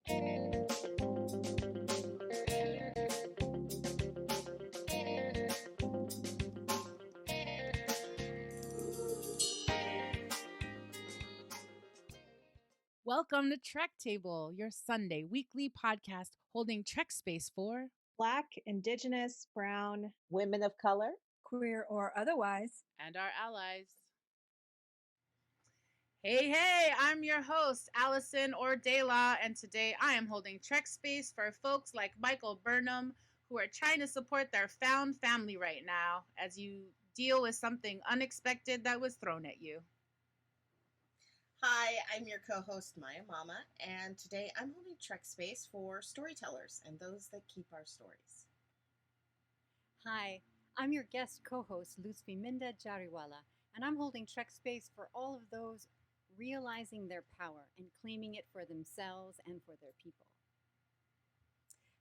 Welcome to Trek Table, your Sunday weekly podcast holding Trek space for Black, Indigenous, Brown, women of color, queer or otherwise, and our allies. Hey, I'm your host, Alison or Dela, and today I am holding Trek space for folks like Michael Burnham who are trying to support their found family right now as you deal with something unexpected that was thrown at you. Hi, I'm your co-host Maya Mama, and today I'm holding Trek space for storytellers and those that keep our stories. Hi, I'm your guest co-host Luzviminda Jariwala, and I'm holding Trek space for all of those realizing their power and claiming it for themselves and for their people.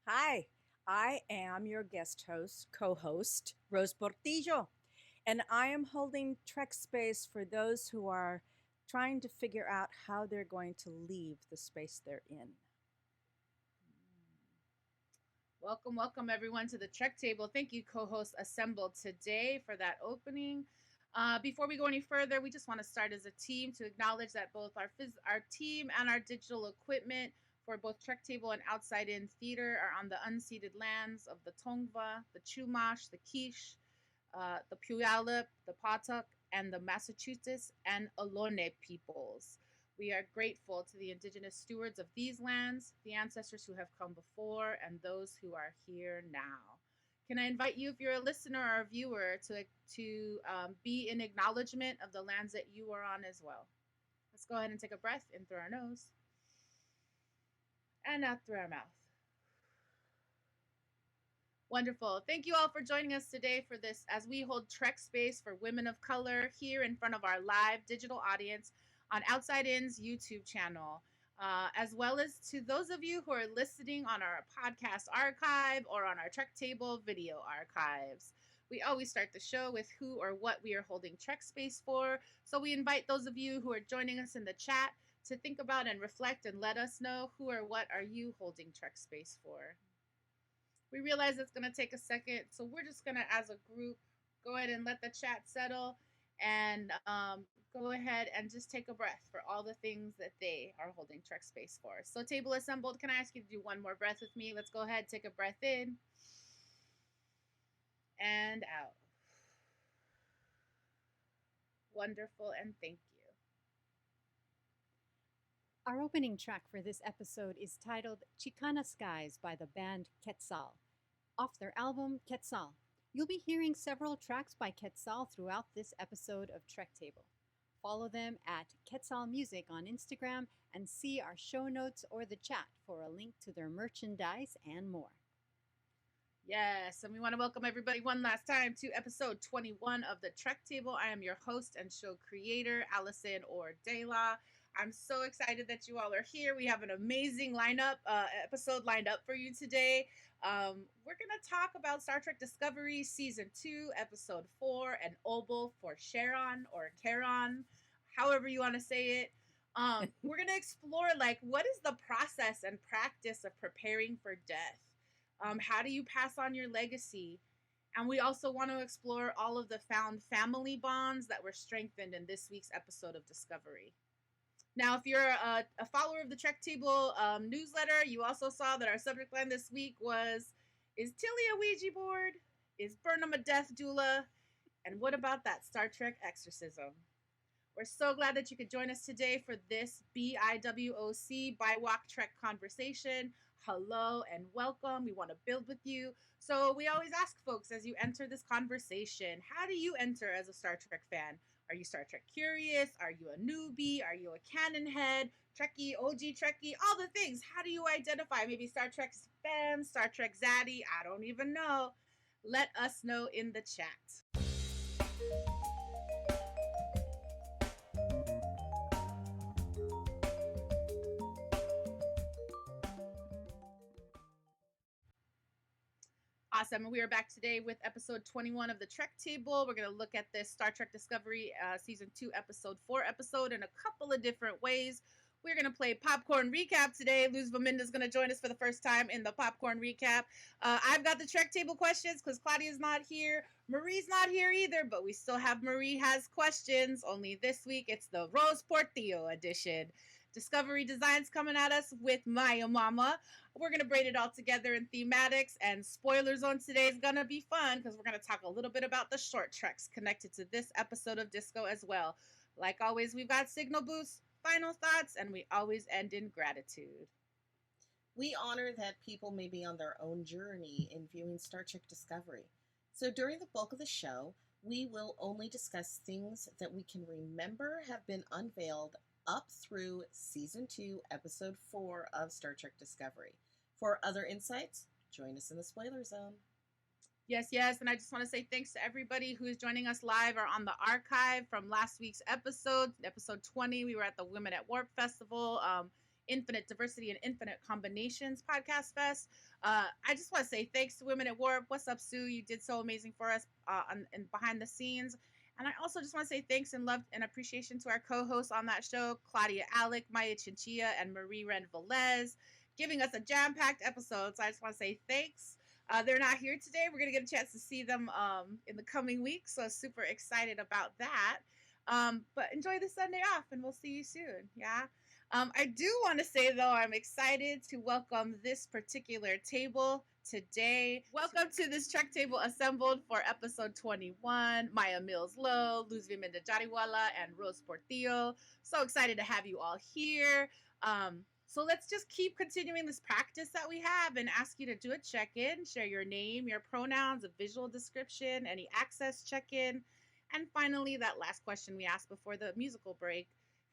Hi, I am your guest host, co-host Rose Portillo, and I am holding Trek space for those who are trying to figure out how they're going to leave the space they're in. Welcome everyone to the Trek Table. Thank you, co-hosts assembled today for that opening. Before we go any further, we just want to start as a team to acknowledge that both our team and our digital equipment for both Trek Table and Outside In Theater are on the unceded lands of the Tongva, the Chumash, the Quiche, the Puyallup, the Pawtuck, and the Massachusetts and Ohlone peoples. We are grateful to the Indigenous stewards of these lands, the ancestors who have come before, and those who are here now. Can I invite you, if you're a listener or a viewer, to be in acknowledgement of the lands that you are on as well? Let's go ahead and take a breath in through our nose and out through our mouth. Wonderful. Thank you all for joining us today for this as we hold Trek space for women of color here in front of our live digital audience on Outside In's YouTube channel, as well as to those of you who are listening on our podcast archive or on our Trek Table video archives. We always start the show with who or what we are holding Trek space for, so we invite those of you who are joining us in the chat to think about and reflect and let us know who or what are you holding Trek space for. We realize it's going to take a second, so we're just going to, as a group, go ahead and let the chat settle and go ahead and just take a breath for all the things that they are holding Trek space for. So table assembled, can I ask you to do one more breath with me? Let's go ahead, take a breath in and out. Wonderful, and thank you. Our opening track for this episode is titled Chicana Skies by the band Quetzal, off their album Quetzal. You'll be hearing several tracks by Quetzal throughout this episode of Trek Table. Follow them at Quetzal Music on Instagram and see our show notes or the chat for a link to their merchandise and more. Yes, and we want to welcome everybody one last time to episode 21 of the Trek Table. I am your host and show creator, Alison or Dela. I'm so excited that you all are here. We have an amazing episode lined up for you today. We're going to talk about Star Trek Discovery Season 2, Episode 4, and Obol for Charon or Charon, however you want to say it. We're going to explore, what is the process and practice of preparing for death? How do you pass on your legacy? And we also want to explore all of the found family bonds that were strengthened in this week's episode of Discovery. Now, if you're a follower of the Trek Table newsletter, you also saw that our subject line this week was, is Tilly a Ouija board? Is Burnham a Death Doula? And what about that Star Trek Exorcism? We're so glad that you could join us today for this BIWOC BIWOC Trek conversation. Hello and welcome. We want to build with you. So we always ask folks as you enter this conversation, how do you enter as a Star Trek fan? Are you Star Trek curious? Are you a newbie? Are you a canon head? Trekkie, OG Trekkie, all the things. How do you identify? Maybe Star Trek fan, Star Trek zaddy, I don't even know. Let us know in the chat. Awesome. We are back today with episode 21 of the Trek Table. We're going to look at this Star Trek Discovery Season 2, Episode 4 episode in a couple of different ways. We're going to play Popcorn Recap today. Luzviminda is going to join us for the first time in the Popcorn Recap. I've got the Trek table questions because Claudia's not here. Marie's not here either, but we still have Marie Has Questions. Only this week, it's the Rose Portillo edition. Discovery Designs coming at us with Maya Mama. We're going to braid it all together in thematics, and spoiler zone today is going to be fun because we're going to talk a little bit about the short treks connected to this episode of Disco as well. Like always, we've got signal boosts, final thoughts, and we always end in gratitude. We honor that people may be on their own journey in viewing Star Trek Discovery. So during the bulk of the show, we will only discuss things that we can remember have been unveiled up through Season 2, Episode 4 of Star Trek Discovery. For other insights, join us in the spoiler zone. Yes, and I just want to say thanks to everybody who is joining us live or on the archive from last week's episode 20. We were at the Women at Warp Festival, Infinite Diversity and Infinite Combinations Podcast Fest. I just want to say thanks to Women at Warp. What's up, Sue? You did so amazing for us and behind the scenes. And I also just want to say thanks and love and appreciation to our co-hosts on that show, Claudia Alec, Maya Chinchilla, and Marie Ren Velez, giving us a jam-packed episode. So I just want to say thanks. They're not here today. We're going to get a chance to see them in the coming weeks, so super excited about that. But enjoy the Sunday off, and we'll see you soon, yeah? I do want to say, though, I'm excited to welcome this particular table today. Welcome to this Trek table assembled for episode 21. Maya Mills-Lowe, Luzviminda Jariwala, and Rose Portillo. So excited to have you all here. So let's just keep continuing this practice that we have and ask you to do a check-in, share your name, your pronouns, a visual description, any access check-in. And finally, that last question we asked before the musical break,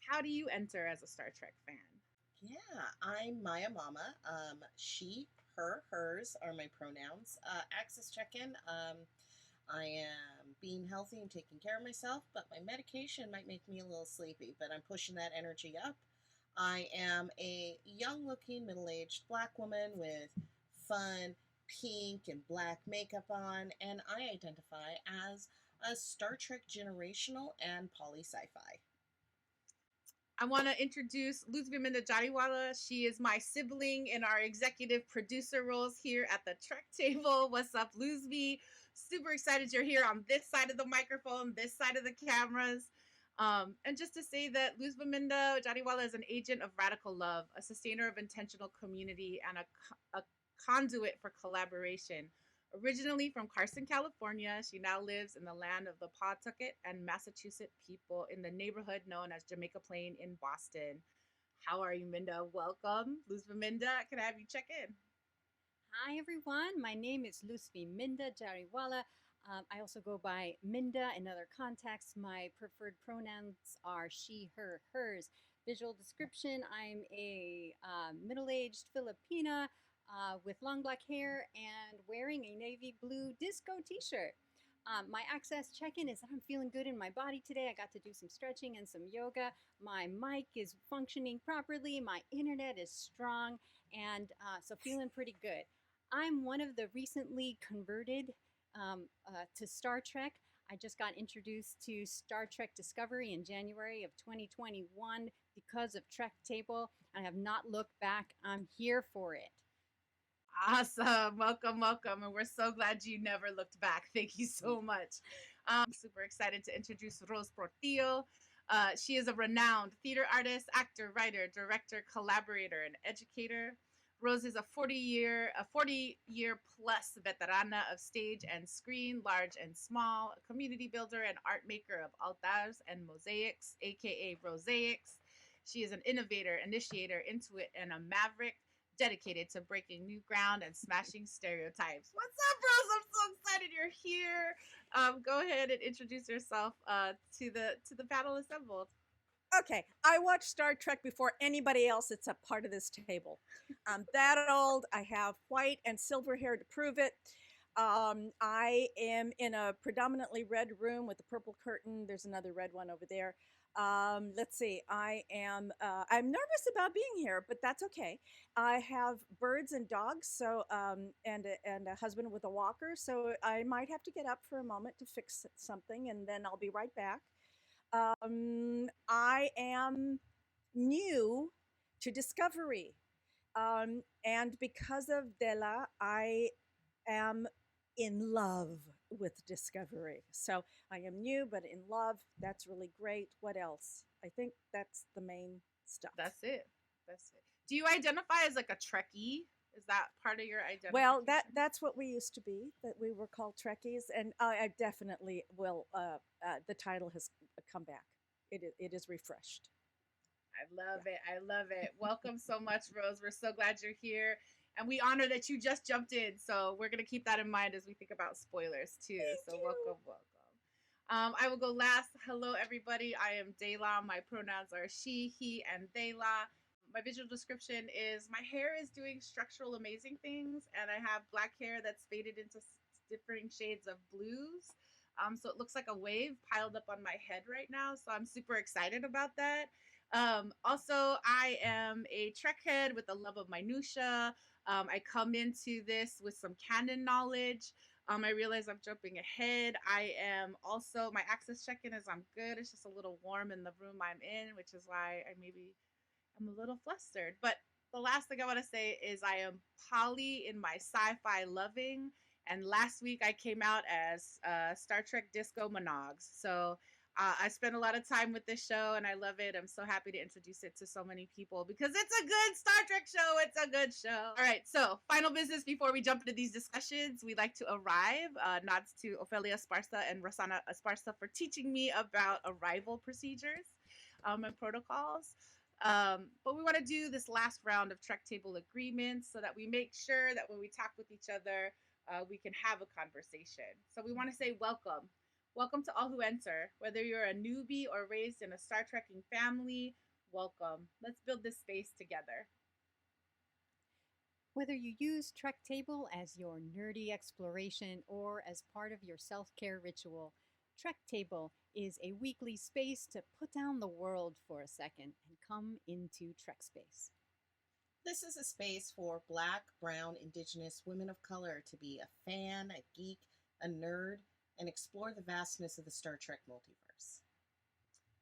how do you enter as a Star Trek fan? Yeah, I'm Maya Mama. She, her, hers are my pronouns. Access check-in, I am being healthy and taking care of myself, but my medication might make me a little sleepy, but I'm pushing that energy up. I am a young-looking, middle-aged Black woman with fun pink and black makeup on, and I identify as a Star Trek generational and poly sci-fi. I want to introduce Luzviminda Jariwala. She is my sibling in our executive producer roles here at the Trek table. What's up, Luzvi? Super excited you're here on this side of the microphone, this side of the cameras. And just to say that Luzviminda Jariwala is an agent of radical love, a sustainer of intentional community, and a conduit for collaboration. Originally from Carson, California, she now lives in the land of the Pawtucket and Massachusetts people in the neighborhood known as Jamaica Plain in Boston. How are you, Minda? Welcome. Luzviminda, can I have you check in? Hi, everyone. My name is Luzviminda Jariwala. I also go by Minda in other contexts. My preferred pronouns are she, her, hers. Visual description, I'm a middle-aged Filipina with long black hair and wearing a navy blue disco t-shirt. My access check-in is that I'm feeling good in my body today. I got to do some stretching and some yoga. My mic is functioning properly. My internet is strong, and so feeling pretty good. I'm one of the recently converted to Star Trek. I just got introduced to Star Trek Discovery in January of 2021 because of Trek Table. I have not looked back. I'm here for it. Awesome. Welcome. And we're so glad you never looked back. Thank you so much. Super excited to introduce Rose Portillo. She is a renowned theater artist, actor, writer, director, collaborator, and educator. Rose is a 40-year plus veterana of stage and screen, large and small, a community builder and art maker of altars and mosaics, aka Rosaics. She is an innovator, initiator, intuit, and a maverick dedicated to breaking new ground and smashing stereotypes. What's up, Rose? I'm so excited you're here. Go ahead and introduce yourself to the panel assembled. Okay, I watch Star Trek before anybody else that's a part of this table. I'm that old. I have white and silver hair to prove it. I am in a predominantly red room with a purple curtain. There's another red one over there. Let's see. I'm nervous about being here, but that's okay. I have birds and dogs, so and a husband with a walker, so I might have to get up for a moment to fix something, and then I'll be right back. I am new to discovery. And because of Dela, I am in love with discovery. So I am new, but in love. That's really great. What else? I think that's the main stuff. That's it. That's it. Do you identify as like a Trekkie? Is that part of your identity? Well, that's what we used to be. That we were called Trekkies, and I definitely will. The title has come back. It is refreshed. I love it. I love it. Welcome so much, Rose. We're so glad you're here. And we honor that you just jumped in. So we're going to keep that in mind as we think about spoilers, too. Thank you. Welcome, welcome. I will go last. Hello, everybody. I am Dela. My pronouns are she, he, and Dela. My visual description is my hair is doing structural amazing things, and I have black hair that's faded into differing shades of blues. So it looks like a wave piled up on my head right now. So I'm super excited about that. Also, I am a Trek head with a love of minutia. I come into this with some canon knowledge. I realize I'm jumping ahead. I am also, my access check-in is I'm good. It's just a little warm in the room I'm in, which is why I'm a little flustered. But the last thing I want to say is I am poly in my sci-fi loving. And last week I came out as Star Trek Disco Monogs. So I spent a lot of time with this show and I love it. I'm so happy to introduce it to so many people because it's a good Star Trek show. It's a good show. All right, so final business before we jump into these discussions. We like to arrive. Nods to Ophelia Esparza and Rosanna Esparza for teaching me about arrival procedures and protocols. But we want to do this last round of Trek table agreements so that we make sure that when we talk with each other, we can have a conversation. So we want to say welcome. Welcome to all who enter. Whether you're a newbie or raised in a Star Trekking family, welcome. Let's build this space together. Whether you use Trek Table as your nerdy exploration or as part of your self-care ritual, Trek Table is a weekly space to put down the world for a second and come into Trek space. This is a space for Black, Brown, Indigenous women of color to be a fan, a geek, a nerd, and explore the vastness of the Star Trek multiverse.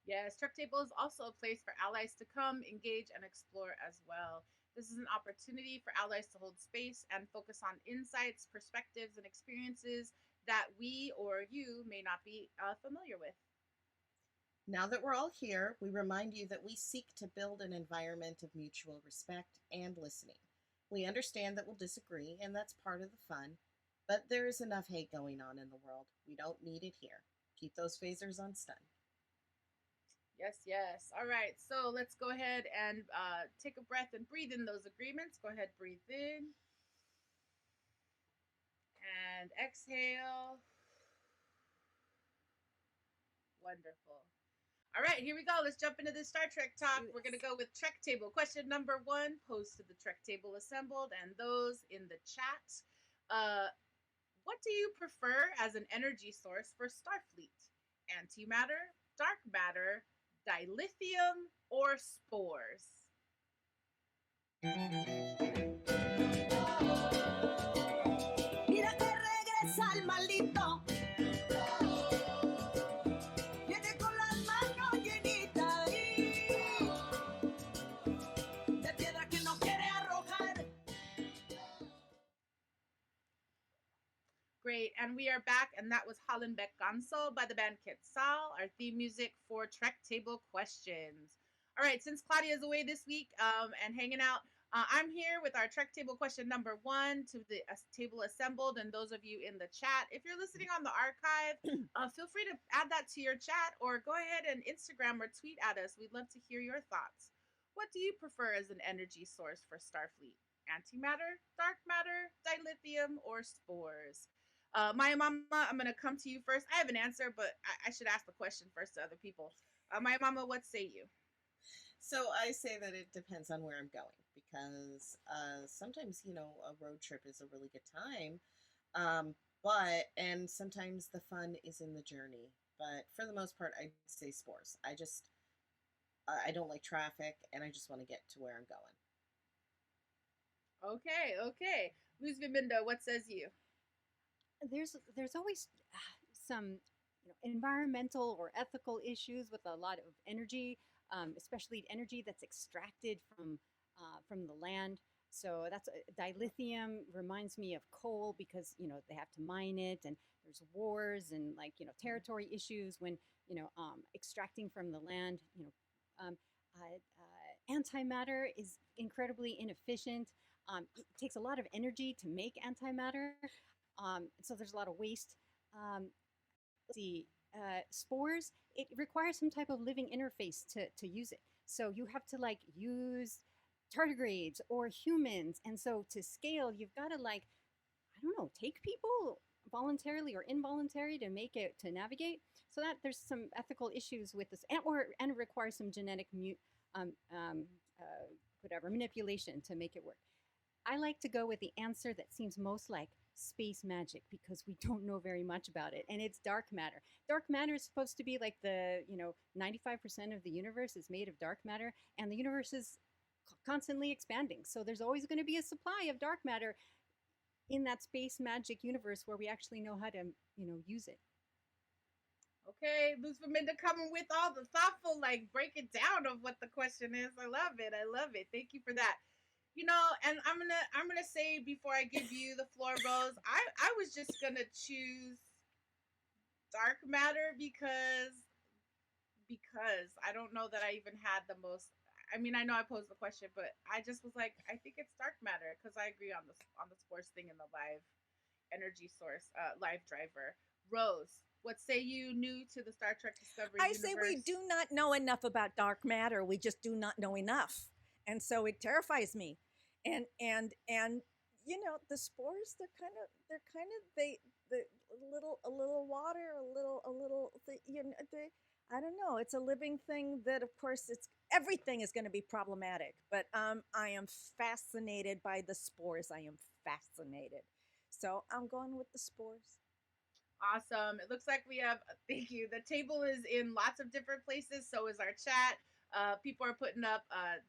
Yes, Trek Table is also a place for allies to come, engage, and explore as well. This is an opportunity for allies to hold space and focus on insights, perspectives, and experiences that we or you may not be familiar with. Now that we're all here, we remind you that we seek to build an environment of mutual respect and listening. We understand that we'll disagree, and that's part of the fun, but there is enough hate going on in the world. We don't need it here. Keep those phasers on stun. Yes, yes. All right, so let's go ahead and take a breath and breathe in those agreements. Go ahead, breathe in. And exhale. Wonderful. All right, here we go. Let's jump into this Star Trek talk. We're going to go with Trek Table. Question number 1, posed to the Trek Table assembled and those in the chat. What do you prefer as an energy source for Starfleet? Antimatter, dark matter, dilithium, or spores? Mira que regresa el maldito. Viene con las manos llenitas de piedra que no quiere arrojar. Great, and we are back, and that was Hollenbeck Ganso by the band Quetzal, our theme music for Trek Table Questions. All right, since Claudia's away this week and hanging out, I'm here with our Trek Table question number 1 to the table assembled, and those of you in the chat. If you're listening on the archive, feel free to add that to your chat or go ahead and Instagram or tweet at us. We'd love to hear your thoughts. What do you prefer as an energy source for Starfleet? Antimatter, dark matter, dilithium, or spores? Maya Mama, I'm going to come to you first. I have an answer, but I should ask the question first to other people. Maya Mama, what say you? So I say that it depends on where I'm going because sometimes, a road trip is a really good time. And sometimes the fun is in the journey. But for the most part, I'd say spores. I don't like traffic and I just want to get to where I'm going. Okay. Luzviminda, what says you? There's always some environmental or ethical issues with a lot of energy. especially energy that's extracted from the land. So that's dilithium reminds me of coal because they have to mine it, and there's wars and territory issues when extracting from the land. Um, Antimatter is incredibly inefficient. It takes a lot of energy to make antimatter, so there's a lot of waste. Let's see, spores. It requires some type of living interface to use it. So you have to use tardigrades or humans, and so to scale, you've got to I don't know, take people voluntarily or involuntary to make it to navigate. So that there's some ethical issues with this, and it requires some genetic manipulation to make it work. I like to go with the answer that seems most like space magic because we don't know very much about it, and it's dark matter. Dark matter is supposed to be like 95% of the universe is made of dark matter, and the universe is constantly expanding. So there's always going to be a supply of dark matter in that space magic universe where we actually know how to, use it. Okay, Luzviminda coming with all the thoughtful, break it down of what the question is. I love it. I love it. Thank you for that. And I'm gonna say before I give you the floor, Rose, I was just gonna choose dark matter because I don't know that I even had the most. I mean, I know I posed the question, but I just was like, I think it's dark matter because I agree on the sports thing and the live energy source, live driver. Rose, what say you, new to the Star Trek Discovery I universe? say we do not know enough about dark matter. We just do not know enough, and so it terrifies me. And the spores, they're kind of the a little water, a little I don't know. It's a living thing that, of course, everything is going to be problematic. But I am fascinated by the spores. I am fascinated. So I'm going with the spores. Awesome. It looks like we have, thank you. The table is in lots of different places. So is our chat. People are putting up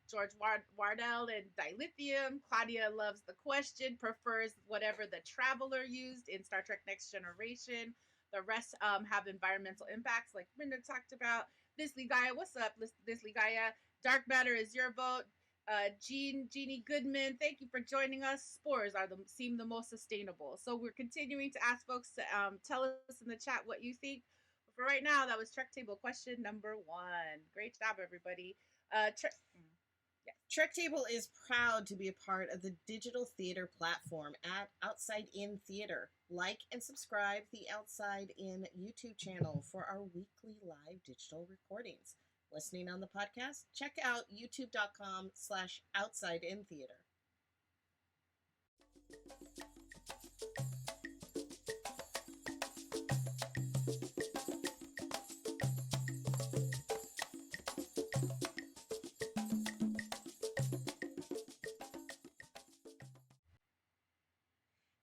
George Wardell and dilithium. Claudia loves the question, prefers whatever the traveler used in Star Trek Next Generation. The rest have environmental impacts, like Minda talked about. Lisley Gaia, what's up, Lisley Gaia? Dark matter is your vote. Jeannie Goodman, thank you for joining us. Spores seem the most sustainable. So we're continuing to ask folks to tell us in the chat what you think. But for right now, that was Trek Table question number 1. Great job, everybody. Trek Table is proud to be a part of the digital theater platform at Outside In Theater. Like and subscribe the Outside In YouTube channel for our weekly live digital recordings. Listening on the podcast, check out youtube.com/outsideintheater.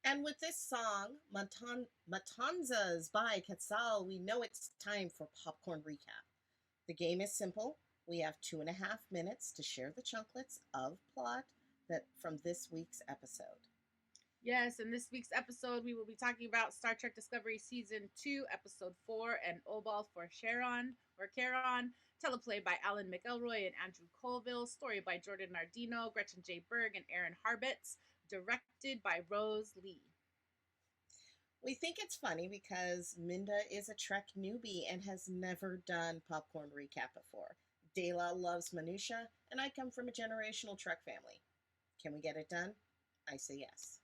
And with this song, Matanzas by Quetzal, we know it's time for Popcorn Recap. The game is simple. We have 2.5 minutes to share the chunklets of plot from this week's episode. Yes, in this week's episode, we will be talking about Star Trek Discovery Season 2, Episode 4, and Obol for Charon, teleplay by Alan McElroy and Andrew Colville, story by Jordan Nardino, Gretchen J. Berg, and Aaron Harbitz, directed by Rose Lee. We think it's funny because Minda is a Trek newbie and has never done Popcorn Recap before. Dela loves minutia, and I come from a generational Trek family. Can we get it done? I say yes.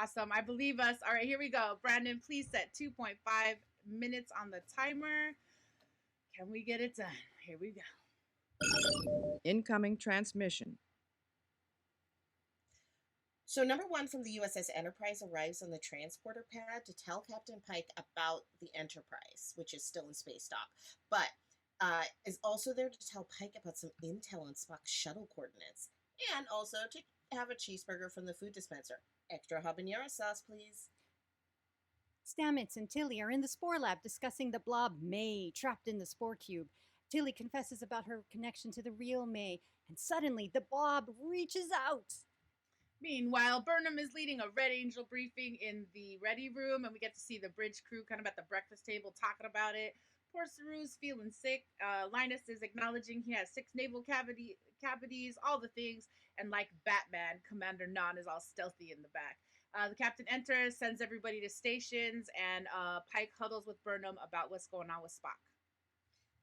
Awesome. I believe us. All right, here we go. Brandon, please set 2.5 minutes on the timer. Can we get it done? Here we go. Incoming transmission. So number 1 from the USS Enterprise arrives on the transporter pad to tell Captain Pike about the Enterprise, which is still in space dock, but is also there to tell Pike about some intel on Spock's shuttle coordinates, and also to have a cheeseburger from the food dispenser. Extra habanero sauce, please. Stamets and Tilly are in the spore lab discussing the blob May trapped in the spore cube. Tilly confesses about her connection to the real May, and suddenly the blob reaches out. Meanwhile, Burnham is leading a Red Angel briefing in the ready room, and we get to see the bridge crew kind of at the breakfast table talking about it. poor Saru's feeling sick. Linus is acknowledging he has 6 naval cavities, all the things, and like Batman, Commander Non is all stealthy in the back. The captain enters, sends everybody to stations, and Pike huddles with Burnham about what's going on with Spock.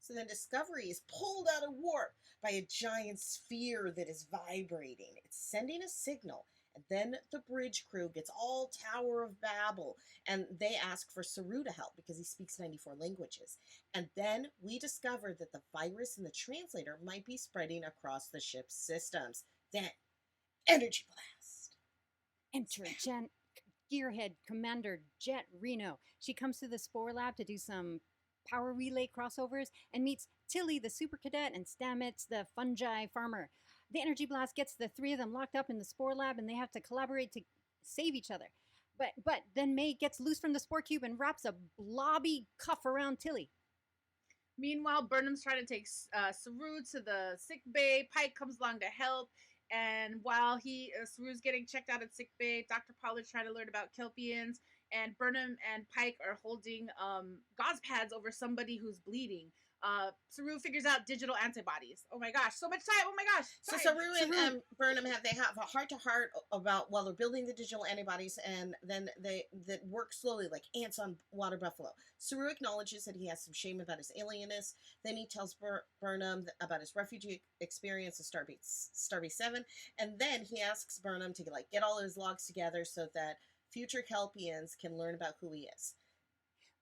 So then Discovery is pulled out of warp by a giant sphere that is vibrating. It's sending a signal. And then the bridge crew gets all Tower of Babel, and they ask for Saru to help because he speaks 94 languages. And then we discover that the virus in the translator might be spreading across the ship's systems. Then, energy blast. Enter Gearhead Commander Jet Reno. She comes to the Spore Lab to do some power relay crossovers and meets Tilly, the super cadet, and Stamets, the fungi farmer. The energy blast gets the 3 of them locked up in the Spore Lab, and they have to collaborate to save each other. But then May gets loose from the Spore Cube and wraps a blobby cuff around Tilly. Meanwhile, Burnham's trying to take Saru to the sick bay. Pike comes along to help. And while Saru's getting checked out at sick bay, Dr. Pollard's trying to learn about Kelpians. And Burnham and Pike are holding gauze pads over somebody who's bleeding. Saru figures out digital antibodies. Oh my gosh, so much time! Oh my gosh! So Saru and Burnham have a heart-to-heart about while they're building the digital antibodies, and then that work slowly like ants on water buffalo. Saru acknowledges that he has some shame about his alienness. Then he tells Burnham about his refugee experience at Starbase 7, and then he asks Burnham to get all his logs together so that future Kelpians can learn about who he is.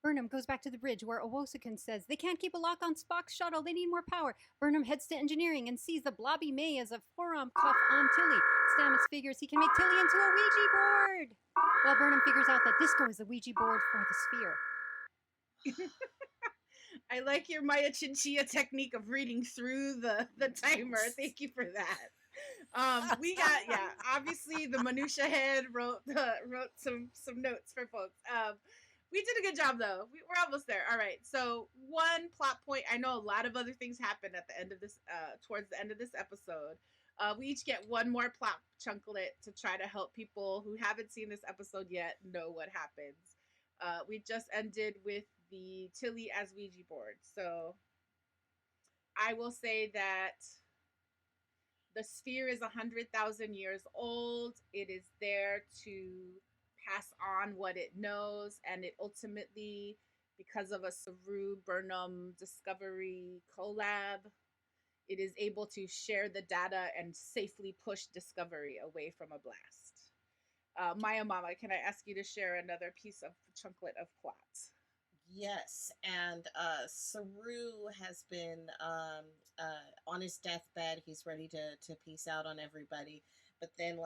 Burnham goes back to the bridge where Owosekun says they can't keep a lock on Spock's shuttle. They need more power. Burnham heads to engineering and sees the blobby May as a forearm cuff on Tilly. Stamets figures he can make Tilly into a Ouija board. While Burnham figures out that Disco is the Ouija board for the sphere. I like your Maya Chinchilla technique of reading through the timer. Thank you for that. We got, obviously the minutia head wrote some notes for folks. We did a good job though. We're almost there. All right. So one plot point. I know a lot of other things happen at the end of this, towards the end of this episode. We each get one more plot chunklet to try to help people who haven't seen this episode yet know what happens. We just ended with the Tilly as Ouija board. So I will say that the sphere is 100,000 years old. It is there to pass on what it knows, and it ultimately, because of a Saru Burnham Discovery collab, it is able to share the data and safely push Discovery away from a blast. Maya Mama, can I ask you to share another piece of chunklet of plot? Yes, and Saru has been on his deathbed. He's ready to peace out on everybody, but then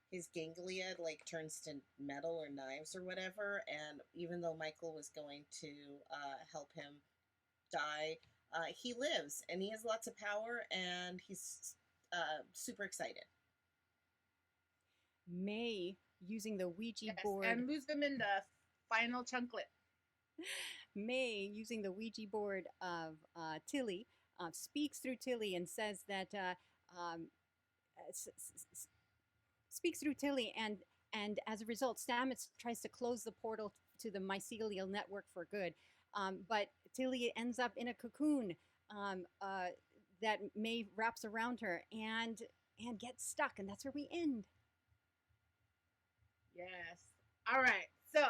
his ganglia turns to metal or knives or whatever, and even though Michael was going to help him die, he lives, and he has lots of power, and he's super excited. May, using the Ouija board... and Luzviminda, final chunklet. May, using the Ouija board of Tilly, speaks through Tilly and says that... speaks through Tilly, and as a result, Stamets tries to close the portal to the mycelial network for good. But Tilly ends up in a cocoon that May wraps around her and gets stuck, and that's where we end. Yes. All right. So,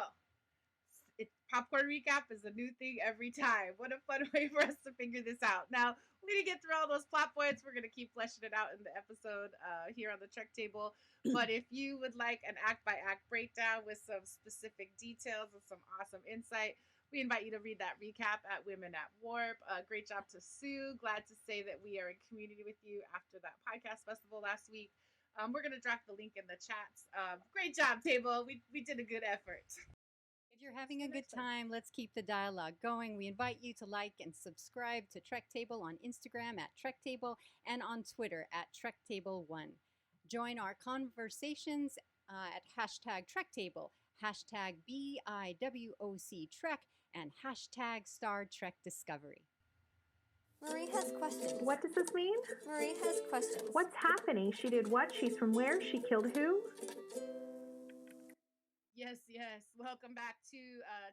popcorn recap is a new thing every time. What a fun way for us to figure this out. Now, we're going to get through all those plot points. We're going to keep fleshing it out in the episode here on the Trek Table. But if you would like an act-by-act breakdown with some specific details and some awesome insight, we invite you to read that recap at Women at Warp. Great job to Sue. Glad to say that we are in community with you after that podcast festival last week. We're going to drop the link in the chats. Great job, Table. We did a good effort. If you're having a good time, let's keep the dialogue going. We invite you to like and subscribe to Trek Table on Instagram at Trek Table and on Twitter at TrekTable1. Join our conversations at hashtag Trek Table, hashtag BIWOC Trek, and hashtag Star Trek Discovery. Marie has questions. What does this mean? Marie has questions. What's happening? She did what? She's from where? She killed who? Yes, yes. Welcome back to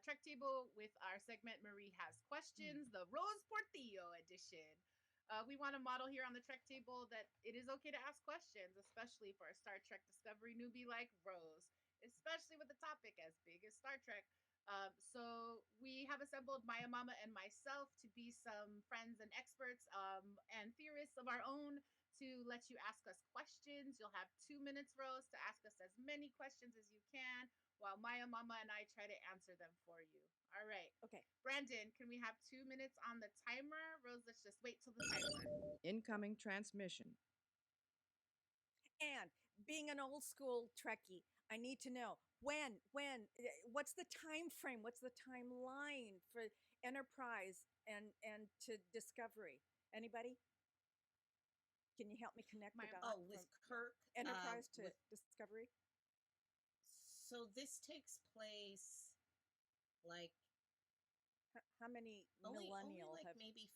Trek Table with our segment Marie Has Questions, the Rose Portillo edition. We want to model here on the Trek Table that it is okay to ask questions, especially for a Star Trek Discovery newbie like Rose, especially with a topic as big as Star Trek. So we have assembled Maya Mama and myself to be some friends and experts and theorists of our own to let you ask us questions. You'll have 2 minutes, Rose, to ask us as many questions as you can while Maya Mama and I try to answer them for you. All right. Okay. Brandon, can we have 2 minutes on the timer? Rose, let's just wait till the timer. Incoming transmission. And being an old school Trekkie, I need to know what's the time frame? What's the timeline for Enterprise and to Discovery? Anybody? Can you help me connect the dots? Oh, with Kirk, Enterprise to with, Discovery? so this takes place like How many only millennial like have maybe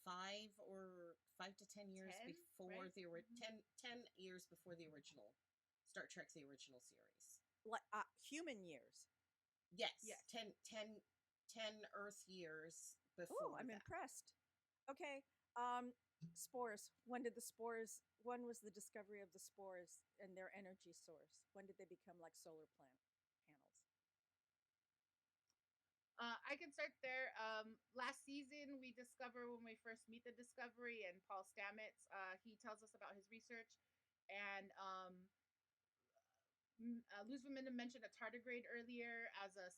5 to 10 years 10, before right? the 10 years before the original Star Trek, the original series. human years? Yes, Yes. 10 Earth years Oh, before. I'm that. impressed. Okay. Spores. When was the discovery of the spores and their energy source? When did they become like solar panels? I can start there. Last season, we discover when we first meet the Discovery and Paul Stamets. He tells us about his research, and Luzviminda mentioned a tardigrade earlier as a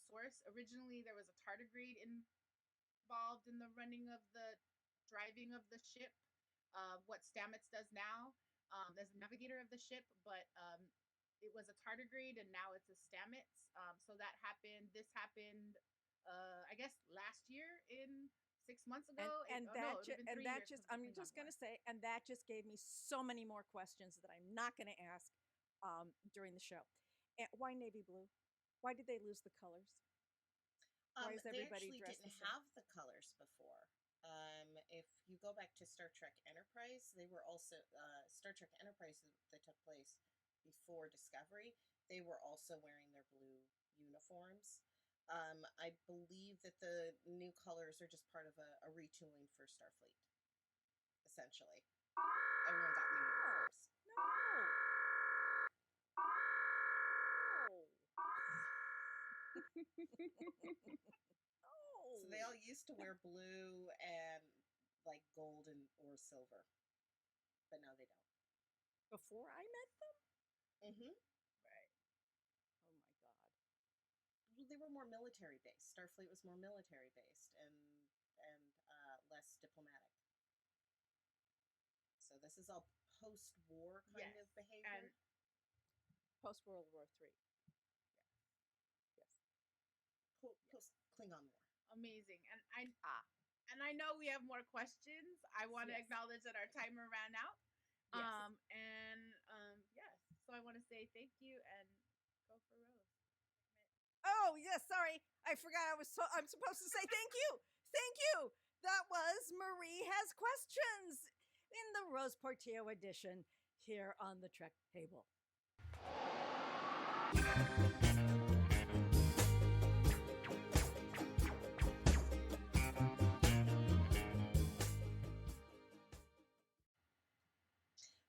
source. Originally, there was a tardigrade involved in the running of the driving of the ship. What Stamets does now, as a navigator of the ship, but it was a tardigrade and now it's a Stamets. So that happened. This happened, I guess, last year in 6 months ago. And I'm just going to say. say, and that just gave me so many more questions that I'm not going to ask during the show. And why navy blue? Why did they lose the colors? Why is They everybody actually dressed didn't the same? have the colors before. If you go back to Star Trek Enterprise, they were also Star Trek Enterprise that took place before Discovery. They were also wearing their blue uniforms. I believe that the new colors are just part of a retooling for Starfleet. Essentially, everyone got new uniforms. So they all used to wear blue and like gold or silver, but now they don't. Before I met them? Mm-hmm. Right. Oh my god. They were more military based. Starfleet was more military based and less diplomatic. So this is all post-war kind of behavior. Post World War III. Yes. Post Klingon War. Amazing. And I know we have more questions. I want to acknowledge that our timer ran out. Yes. So I want to say thank you and go for Rose. Oh, yes, sorry. I forgot I'm supposed to say thank you. Thank you. That was Marie Has Questions in the Rose Portillo edition here on the Trek Table.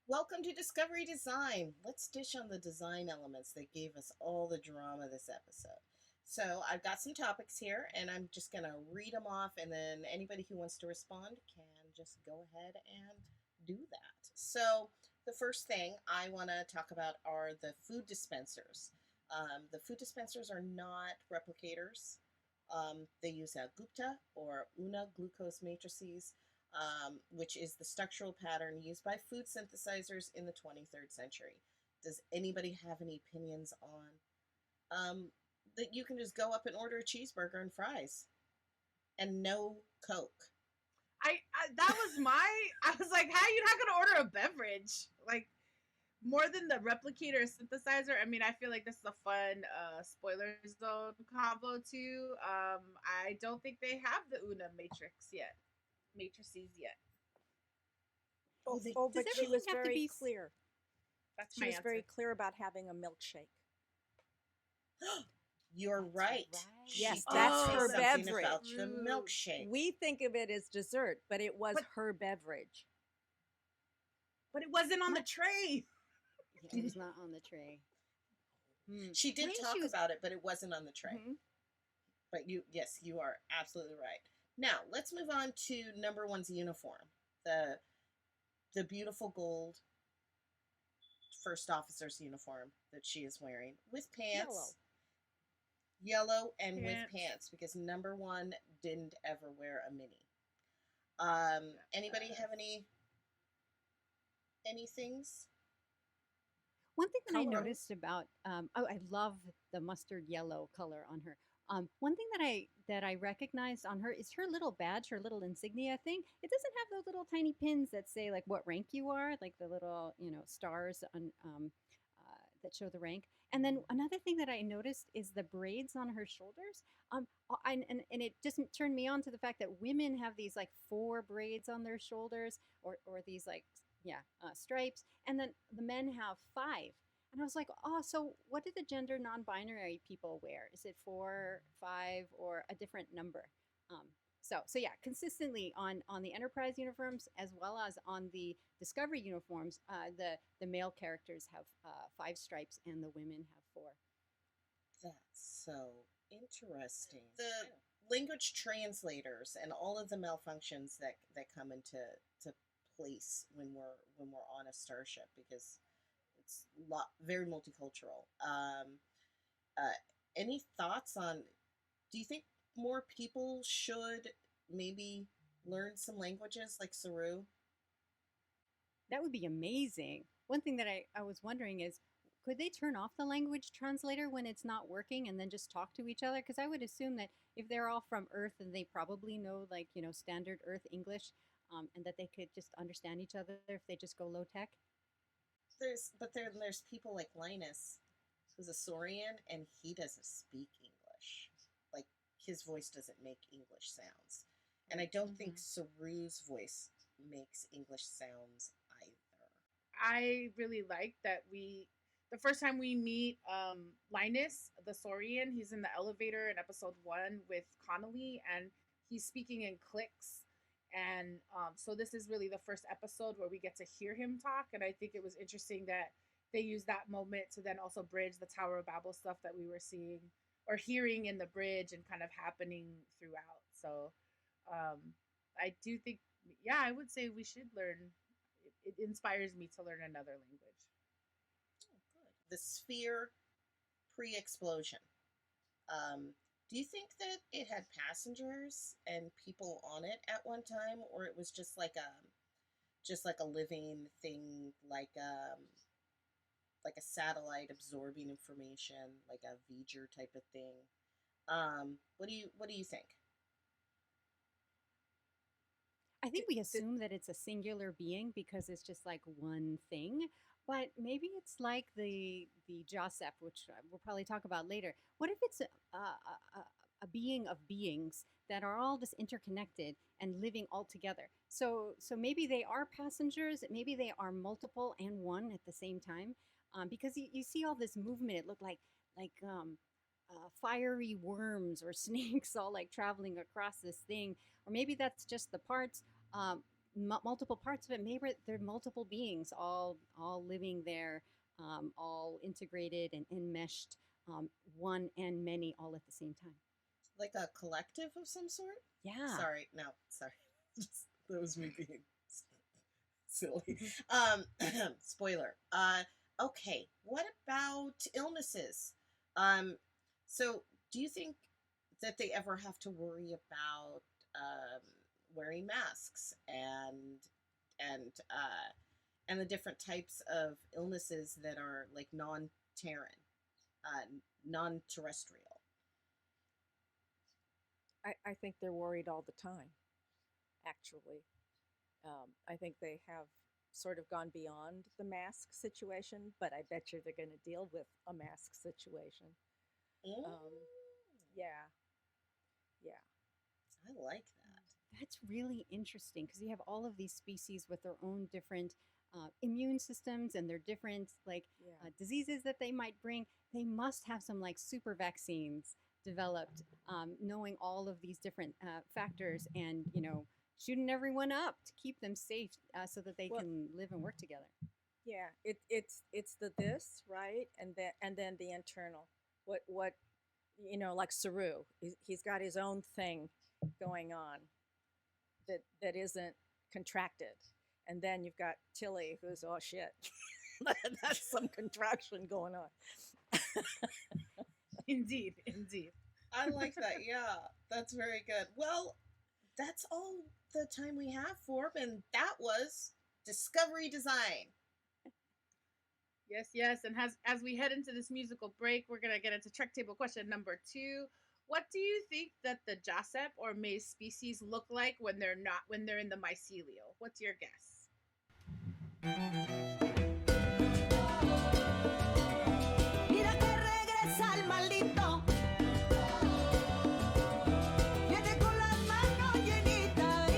Welcome to Discovery Design. Let's dish on the design elements that gave us all the drama this episode. So I've got some topics here, and I'm just going to read them off, and then anybody who wants to respond can just go ahead and do that. So the first thing I want to talk about are the food dispensers. The food dispensers are not replicators. They use a Gupta or Una glucose matrices, which is the structural pattern used by food synthesizers in the 23rd century. Does anybody have any opinions on that you can just go up and order a cheeseburger and fries and no Coke? I was like, how are you not gonna order a beverage? Like, more than the replicator or synthesizer. I mean, I feel like this is a fun spoiler zone combo too. I don't think they have the Una matrices yet. But she was very clear. That's She my was answer. very clear about having a milkshake. You're That's right. right. She Yes, did that's say her something about beverage. the milkshake. We think of it as dessert, but it was But- her beverage. But it wasn't on the tray. It was not on the tray. She did Maybe talk she was- about it, but it wasn't on the tray. Mhm. But yes, you are absolutely right. Now let's move on to number one's uniform. The beautiful gold first officer's uniform that she is wearing with pants. Yellow and with Pants. pants, because number one didn't ever wear a mini. Anybody have any things? One thing that I Color. noticed about I love the mustard yellow color on her. One thing that I recognized on her is her little badge, her little insignia thing. It doesn't have those little tiny pins that say like what rank you are, like the little stars on that show the rank. And then another thing that I noticed is the braids on her shoulders. And it just turned me on to the fact that women have these like 4 braids on their shoulders, or these like stripes, and then the men have 5. And I was like, oh, so what do the gender non-binary people wear? Is it 4, 5, or a different number? So yeah, consistently on the Enterprise uniforms as well as on the Discovery uniforms, the male characters have 5 stripes and the women have 4. That's so interesting. The language translators and all of the malfunctions that come into place when we're on a starship, because it's very multicultural. Any thoughts on? Do you think more people should maybe learn some languages like Saru? That would be amazing. One thing that I was wondering is, could they turn off the language translator when it's not working and then just talk to each other? Because I would assume that if they're all from Earth, then they probably know standard Earth English, and that they could just understand each other if they just go low tech. There's people like Linus, who's a Saurian, and he doesn't speak English. Like, his voice doesn't make English sounds. And I don't think Saru's voice makes English sounds either. I really like that the first time we meet Linus, the Saurian, he's in the elevator in episode 1 with Connolly, and he's speaking in clicks. And so this is really the first episode where we get to hear him talk. And I think it was interesting that they used that moment to then also bridge the Tower of Babel stuff that we were seeing or hearing in the bridge and kind of happening throughout. So I do think, yeah, I would say we should learn. It inspires me to learn another language. Oh, good. The sphere pre-explosion. Do you think that it had passengers and people on it at one time, or it was just like a living thing, like a satellite absorbing information, like a V'ger type of thing? What do you think? I think we assume that it's a singular being because it's just like one thing, but maybe it's like the Joseph, which we'll probably talk about later. What if it's a being of beings that are all just interconnected and living all together? So maybe they are passengers, maybe they are multiple and one at the same time, because you see all this movement. It looked like fiery worms or snakes all like traveling across this thing, or maybe that's just the parts. Multiple parts of it. Maybe they're multiple beings all living there, all integrated and enmeshed, one and many all at the same time. Like a collective of some sort? Yeah. Sorry. That was me being silly. Spoiler. Okay. What about illnesses? So do you think that they ever have to worry about wearing masks and the different types of illnesses that are like non-Terran, non-terrestrial? I think they're worried all the time, actually. I think they have sort of gone beyond the mask situation, but I bet you they're going to deal with a mask situation. Yeah. I like that. That's really interesting because you have all of these species with their own different immune systems and their different Yeah. diseases that they might bring, they must have some like super vaccines developed, knowing all of these different factors and shooting everyone up to keep them safe so that they Well, can live and work together. yeah. It's the this, right, and then the internal. What like Saru, he's got his own thing going on that isn't contracted, and then you've got Tilly, who's oh shit, that's some contraction going on. Indeed, indeed. I like that. Yeah, that's very good. Well, that's all the time we have for him, and that was Discovery Design. Yes, yes. And as we head into this musical break, we're gonna get into Trek Table question number 2. What do you think that the Josep or maize species look like when they're in the mycelial? What's your guess? Mira que regresa el maldito. Viene con las manos llenitas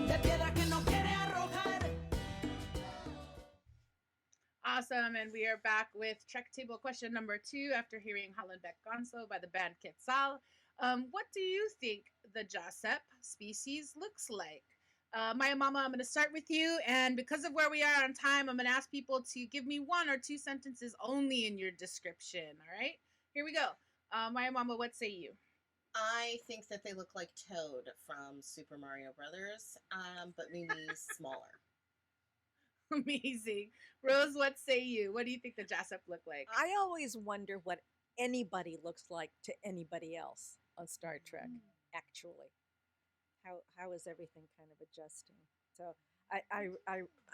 de piedra que no quiere arrojar. Awesome, and we are back with Trek Table question number 2 after hearing Hollenbeck Gonzo by the band Quetzal. What do you think the Josep species looks like? Maya Mama, I'm going to start with you, and because of where we are on time, I'm going to ask people to give me 1 or 2 sentences only in your description, all right? Here we go. Maya Mama, what say you? I think that they look like Toad from Super Mario Brothers, but maybe smaller. Amazing. Rose, what say you? What do you think the Josep look like? I always wonder what anybody looks like to anybody else on Star Trek. Actually, how is everything kind of adjusting? So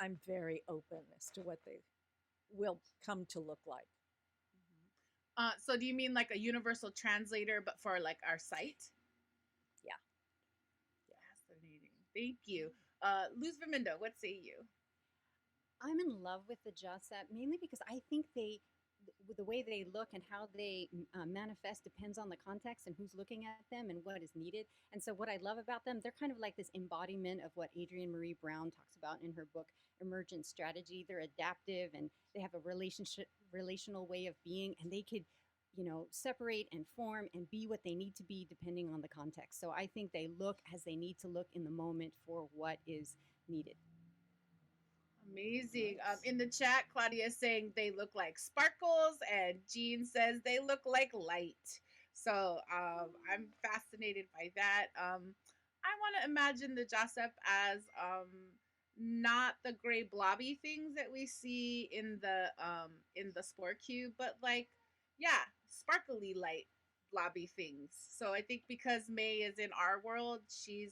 I'm very open as to what they will come to look like. So do you mean like a universal translator, but for like our site? Yeah. Fascinating. Thank you. Luzviminda, what say you? I'm in love with the Josep mainly because I think the way they look and how they manifest depends on the context and who's looking at them and what is needed. And so what I love about them, they're kind of like this embodiment of what Adrienne Marie Brown talks about in her book Emergent Strategy. They're adaptive and they have a relational way of being, and they could separate and form and be what they need to be depending on the context. So I think they look as they need to look in the moment for what is needed. Amazing. In the chat, Claudia is saying they look like sparkles, and Jean says they look like light. So I'm fascinated by that. I want to imagine the Josep as not the gray blobby things that we see in the spore cube, but like sparkly light blobby things. So I think because May is in our world, she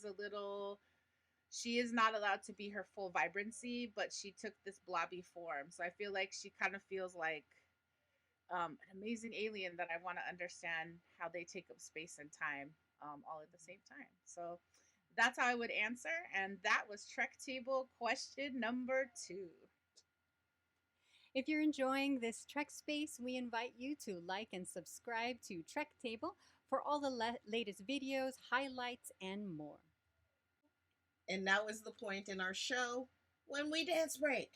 is not allowed to be her full vibrancy, but she took this blobby form. So I feel like she kind of feels like an amazing alien that I want to understand how they take up space and time all at the same time. So that's how I would answer. And that was Trek Table question number 2. If you're enjoying this Trek space, we invite you to like and subscribe to Trek Table for all the latest videos, highlights, and more. And now is the point in our show when we dance break.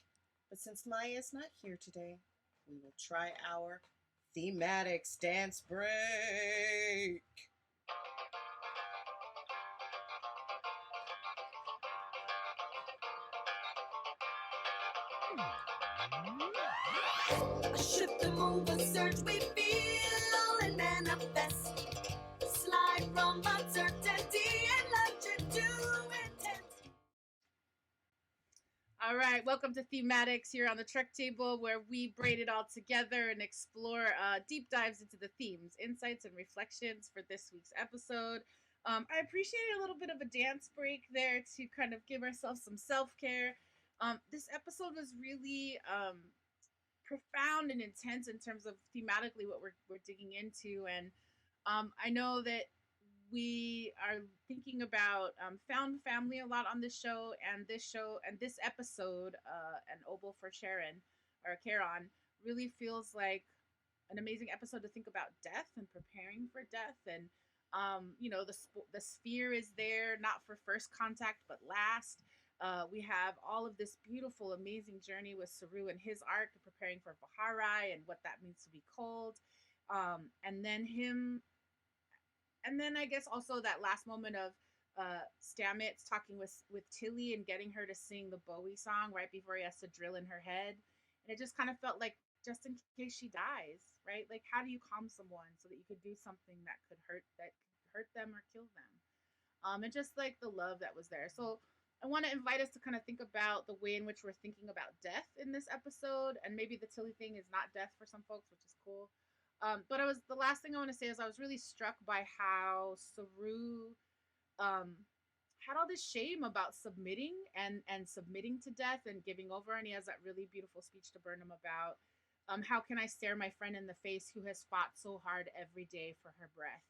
But since Maya is not here today, we will try our Thematix dance break. Shift and move and search, we feel and manifest. Slide from uncertainty and legend to intent. All right, welcome to Thematix here on the Trek Table, where we braid it all together and explore deep dives into the themes, insights, and reflections for this week's episode. I appreciate a little bit of a dance break there to kind of give ourselves some self-care. This episode was really profound and intense in terms of thematically what we're digging into, and I know that we are thinking about found family a lot on this show, and this episode, an Obol for Charon or Charon, really feels like an amazing episode to think about death and preparing for death. And the sphere is there not for first contact but last. We have all of this beautiful, amazing journey with Saru and his arc, preparing for Baharai and what that means to be cold. And then him, and then I guess also that last moment of Stamets talking with Tilly and getting her to sing the Bowie song right before he has to drill in her head. And it just kind of felt like, just in case she dies, right? Like, how do you calm someone so that you could do something that could hurt them or kill them? And just like the love that was there. So I want to invite us to kind of think about the way in which we're thinking about death in this episode, and maybe the Tilly thing is not death for some folks, which is cool. But the last thing I want to say is I was really struck by how Saru had all this shame about submitting and submitting to death and giving over, and he has that really beautiful speech to Burnham about how can I stare my friend in the face who has fought so hard every day for her breath?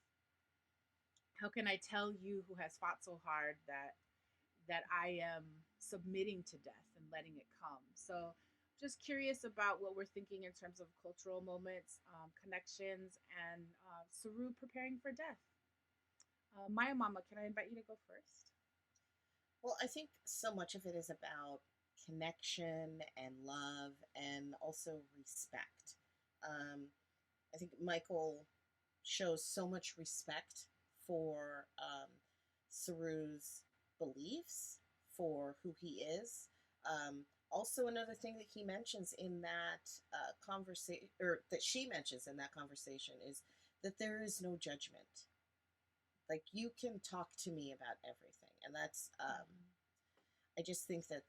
How can I tell you who has fought so hard that I am submitting to death and letting it come? So just curious about what we're thinking in terms of cultural moments, connections, and Saru preparing for death. Maya Mama, can I invite you to go first? Well, I think so much of it is about connection and love and also respect. I think Michael shows so much respect for Saru's beliefs, for who he is. Also, another thing that he mentions in that conversation, or that she mentions in that conversation, is that there is no judgment. Like, you can talk to me about everything, and that's I just think that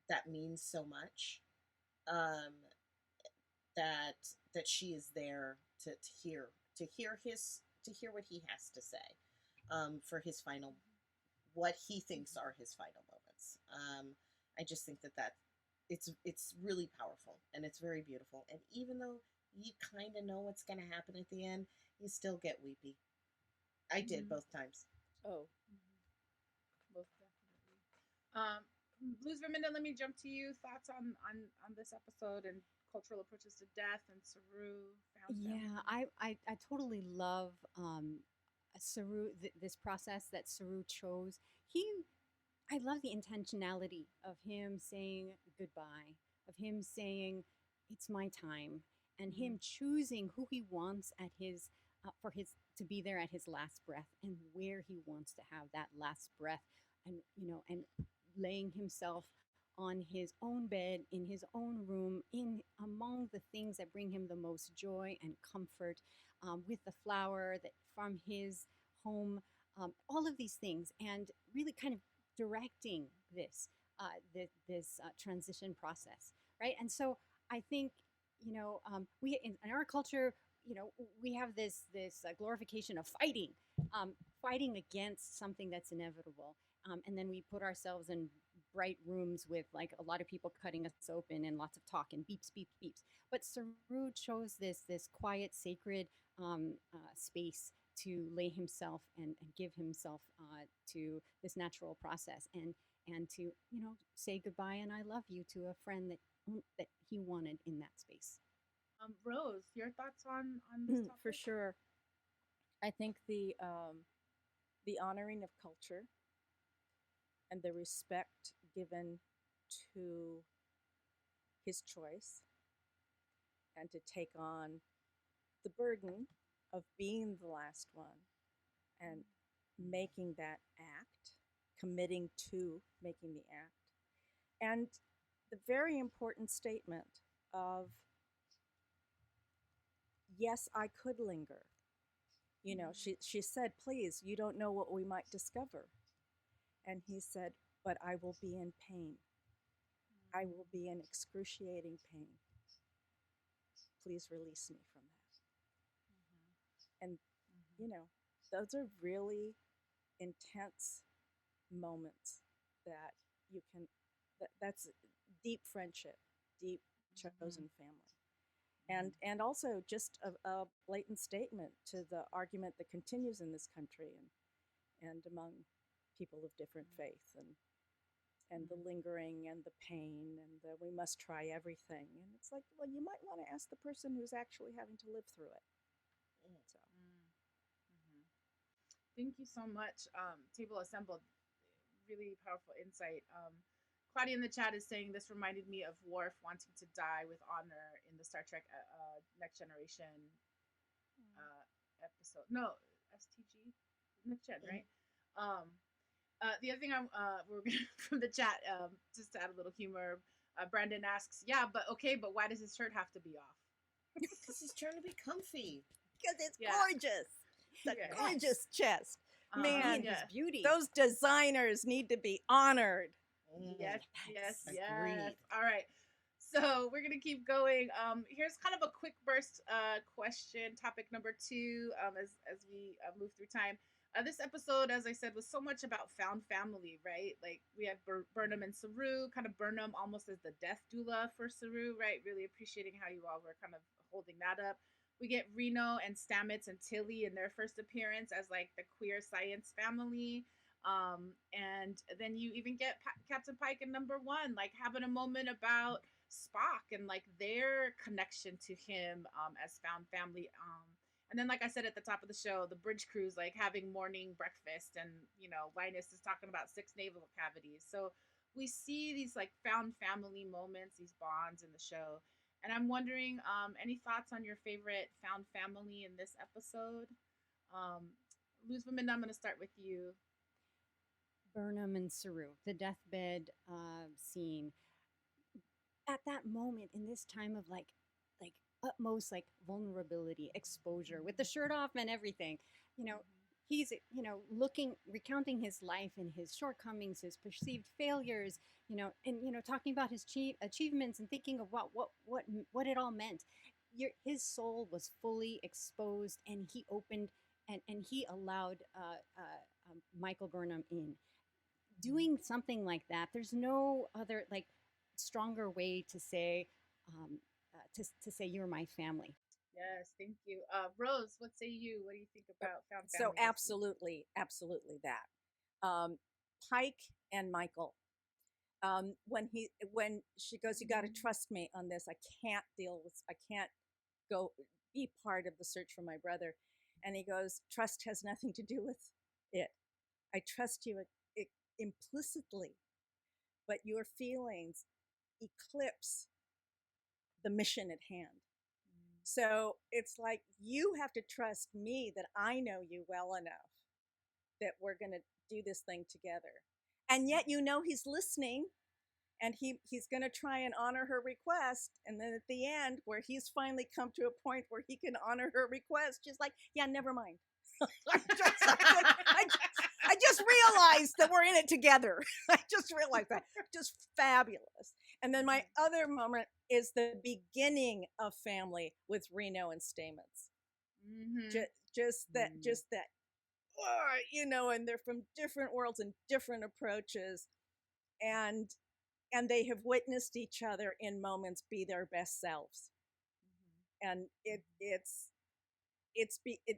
that means so much. That she is there to hear what he has to say, for his final, what he thinks are his final moments. I just think that it's really powerful, and it's very beautiful. And even though you kind of know what's going to happen at the end, you still get weepy. I did both times. Oh, Most definitely. Luzviminda, let me jump to you. Thoughts on this episode and cultural approaches to death and Saru? Yeah, I totally love Saru, this process that Saru chose. I love the intentionality of him saying goodbye, of him saying it's my time, and him choosing who he wants at his for his to be there at his last breath, and where he wants to have that last breath, and and laying himself on his own bed in his own room, in among the things that bring him the most joy and comfort, with the flower that from his home, all of these things, and really kind of directing this transition process, right? And so I think we in our culture, we have this glorification of fighting, fighting against something that's inevitable, and then we put ourselves in bright rooms with like a lot of people cutting us open and lots of talk and beeps, beeps, beeps. But Saru chose this quiet, sacred space to lay himself and give himself to this natural process, and to say goodbye and I love you to a friend that he wanted in that space. Rose, your thoughts on this topic? for sure. I think the honoring of culture and the respect given to his choice, and to take on the burden of being the last one and making that act, committing to making the act, and the very important statement of, yes, I could linger. She said, please, you don't know what we might discover. And he said, but I will be in pain. I will be in excruciating pain. Please release me from that. And, those are really intense moments that you can, that's deep friendship, deep chosen family. And also just a blatant statement to the argument that continues in this country and among people of different faith, and the lingering and the pain and the we must try everything. And it's like, well, you might want to ask the person who's actually having to live through it. So. Thank you so much, Table Assembled. really powerful insight. Claudia in the chat is saying this reminded me of Worf wanting to die with honor in the Star Trek Next Generation episode. No, STG, Next Gen, right? The other thing we're from the chat, just to add a little humor, Brandon asks, "Yeah, but why does his shirt have to be off?" Because he's trying to be comfy. Because it's Yeah. gorgeous. It's a Yes. gorgeous chest. Man, yeah. His beauty. those designers need to be honored. Yes. Agreed. All right. So we're gonna keep going. Here's kind of a quick burst question. Topic number 2. As we move through time. This episode, as I said, was so much about found family, right? Like we have Burnham and Saru, kind of Burnham almost as the death doula for Saru, right? Really appreciating how you all were kind of holding that up. We get Reno and Stamets and Tilly in their first appearance as like the queer science family. And then you even get Captain Pike in number 1, like having a moment about Spock and like their connection to him as found family. And then, like I said at the top of the show, the bridge crews like having morning breakfast, and Linus is talking about 6 naval cavities. So we see these like found family moments, these bonds in the show. And I'm wondering, any thoughts on your favorite found family in this episode? Luzviminda, I'm going to start with you. Burnham and Saru, the deathbed scene. At that moment, in this time of like utmost like vulnerability, exposure, with the shirt off and everything, he's recounting his life and his shortcomings, his perceived failures, and talking about his achievements and thinking of what it all meant. His soul was fully exposed, and he opened and he allowed Michael Burnham in. Doing something like that, there's no other like stronger way to say to say you're my family. Yes, thank you. Rose, what say you? What do you think about found family? So absolutely that. Pike and Michael. When she goes, "You got to trust me on this. I can't go be part of the search for my brother." And he goes, "Trust has nothing to do with it. I trust you implicitly, but your feelings eclipse the mission at hand. So it's like you have to trust me that I know you well enough that we're going to do this thing together." And yet he's listening, and he's going to try and honor her request. And then at the end, where he's finally come to a point where he can honor her request, she's like, "Yeah, never mind. I just realized that we're in it together." I just realized that. Just fabulous. And then my other moment is the beginning of family with Reno and Stamets. Just that, and they're from different worlds and different approaches, and they have witnessed each other in moments be their best selves, and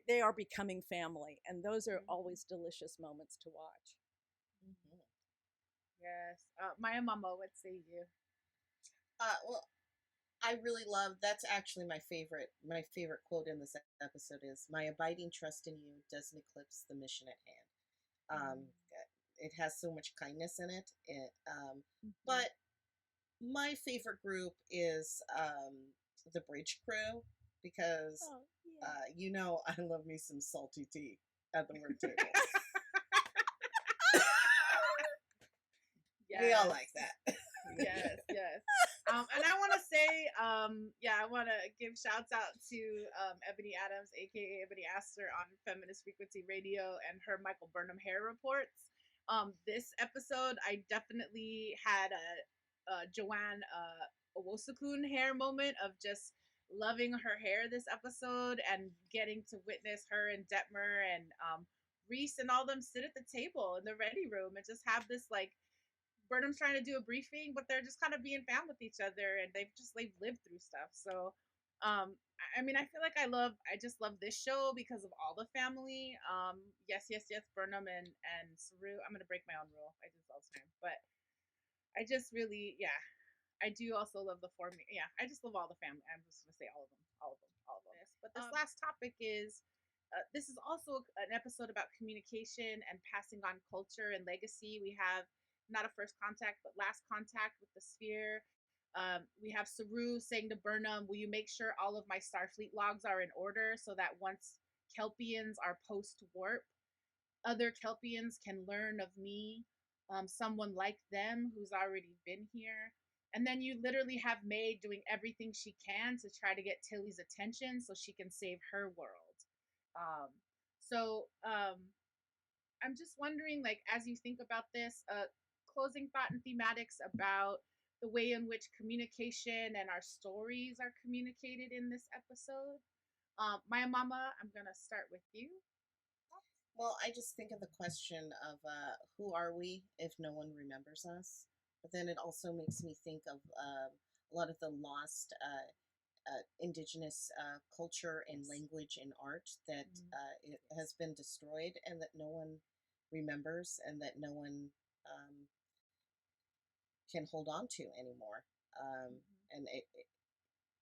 they are becoming family, and those are always delicious moments to watch. Yes. Maya Mama, what say you? Well, I really love, that's actually my favorite quote in this episode is, "My abiding trust in you doesn't eclipse the mission at hand." It has so much kindness in it. But my favorite group is the bridge crew, because I love me some salty tea at the work table. Yes. We all like that. Yes. And I want to say, I want to give shouts out to Ebony Adams, aka Ebony Astor, on Feminist Frequency Radio, and her Michael Burnham hair reports. This episode, I definitely had a Joanne Owosukun hair moment of just loving her hair this episode, and getting to witness her and Detmer and Reese and all them sit at the table in the ready room and just have this like, Burnham's trying to do a briefing, but they're just kind of being found with each other, and they've lived through stuff. So, I mean, I feel like I just love this show because of all the family. Yes, Burnham and Saru. I'm gonna break my own rule. I do this all the time, but I just really, I do also love the formula. Yeah, I just love all the family. I'm just gonna say all of them. But this last topic is this is also an episode about communication and passing on culture and legacy. We have not a first contact, but last contact with the sphere. We have Saru saying to Burnham, "Will you make sure all of my Starfleet logs are in order so that once Kelpians are post warp, other Kelpians can learn of me, someone like them who's already been here." And then you literally have May doing everything she can to try to get Tilly's attention so she can save her world. Um, so I'm just wondering, like, as you think about this, closing thought and thematics about the way in which communication and our stories are communicated in this episode. Maya Mama, I'm gonna start with you. Well, I just think of the question of who are we if no one remembers us? But then it also makes me think of a lot of the lost indigenous culture and language and art that it has been destroyed and that no one remembers and that no one can hold on to anymore. And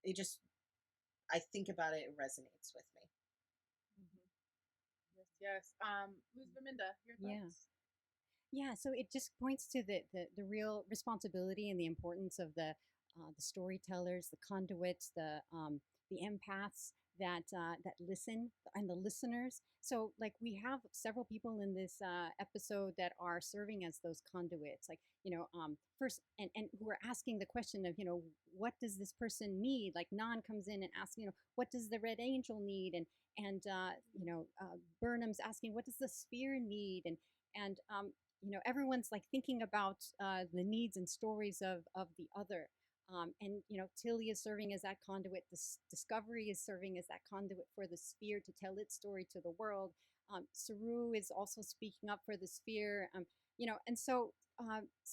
it just, I think about it, it resonates with me. Yes. Luzviminda, your thoughts? Yeah, so it just points to the real responsibility and the importance of the storytellers, the conduits, the empaths that listen, and the listeners. So, like, we have several people in this episode that are serving as those conduits, like, first, and who are asking the question of, what does this person need? Like, Nan comes in and asks, what does the Red Angel need? And Burnham's asking, what does the sphere need? And everyone's like thinking about the needs and stories of the other. Tilly is serving as that conduit. Discovery is serving as that conduit for the sphere to tell its story to the world. Saru is also speaking up for the sphere. And so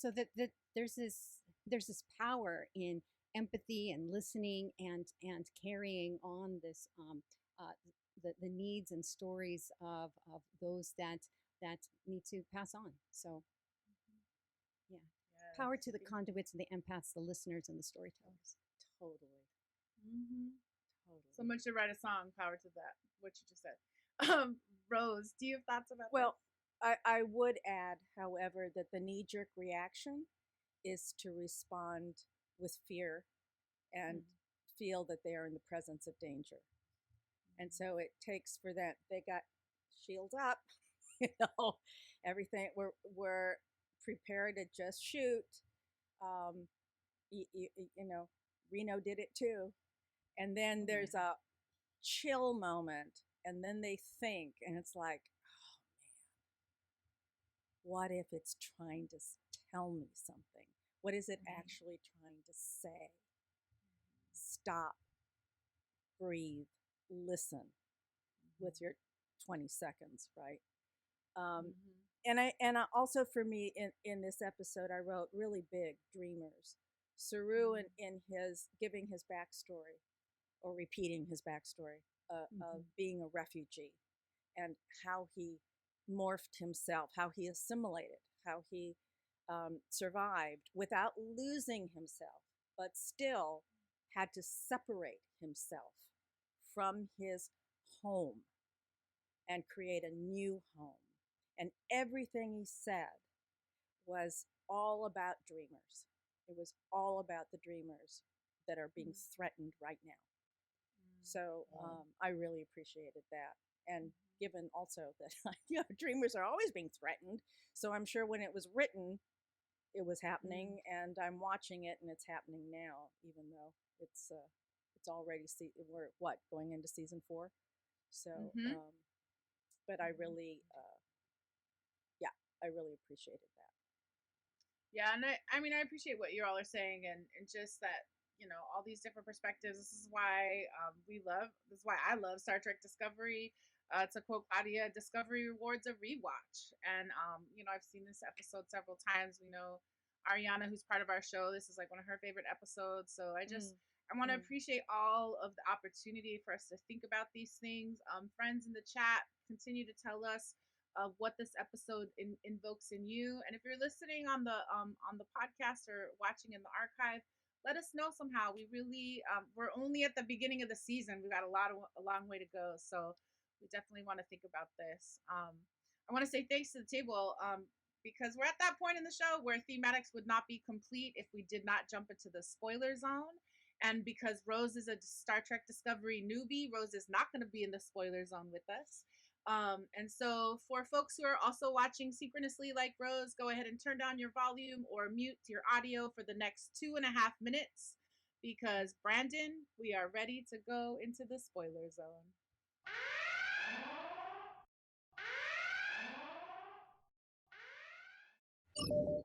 that there's this power in empathy and listening and carrying on this the needs and stories of those that need to pass on. So, yeah. Yes. Power to the conduits and the empaths, the listeners, and the storytellers. Totally. Totally. Someone should write a song, Power to that, what you just said. Rose, do you have thoughts about this? I would add, however, that the knee-jerk reaction is to respond with fear and feel that they are in the presence of danger. And so it takes for that, they got shields up, everything, we're prepared to just shoot. Reno did it too. And then there's a chill moment, and then they think, and it's like, oh man, what if it's trying to tell me something? What is it actually trying to say? Stop, breathe, listen with your 20 seconds, right? And I also, for me, in this episode, I wrote really big dreamers. Saru in his giving his backstory, or repeating his backstory of being a refugee, and how he morphed himself, how he assimilated, how he survived without losing himself, but still had to separate himself from his home and create a new home. And everything he said was all about dreamers. It was all about the dreamers that are being threatened right now. So I really appreciated that. And given also that dreamers are always being threatened, so I'm sure when it was written, it was happening, and I'm watching it, and it's happening now, even though it's already we're going into season 4. So, but I really, I really appreciated that. Yeah, and I mean, I appreciate what you all are saying, and just that, all these different perspectives. This is why this is why I love Star Trek Discovery. To quote Claudia, Discovery rewards a rewatch. And, I've seen this episode several times. We know Ariana, who's part of our show, this is like one of her favorite episodes. So I want to appreciate all of the opportunity for us to think about these things. Friends in the chat, continue to tell us of what this episode invokes in you. And if you're listening on the podcast or watching in the archive, let us know somehow. We really we're only at the beginning of the season. We've got a long way to go. So We definitely want to think about this. I want to say thanks to the table because we're at that point in the show where thematics would not be complete if we did not jump into the spoiler zone. And because Rose is a Star Trek Discovery newbie, Rose is not going to be in the spoiler zone with us. And so for folks who are also watching synchronously like Rose, go ahead and turn down your volume or mute your audio for the next 2.5 minutes because Brandon, we are ready to go into the spoiler zone.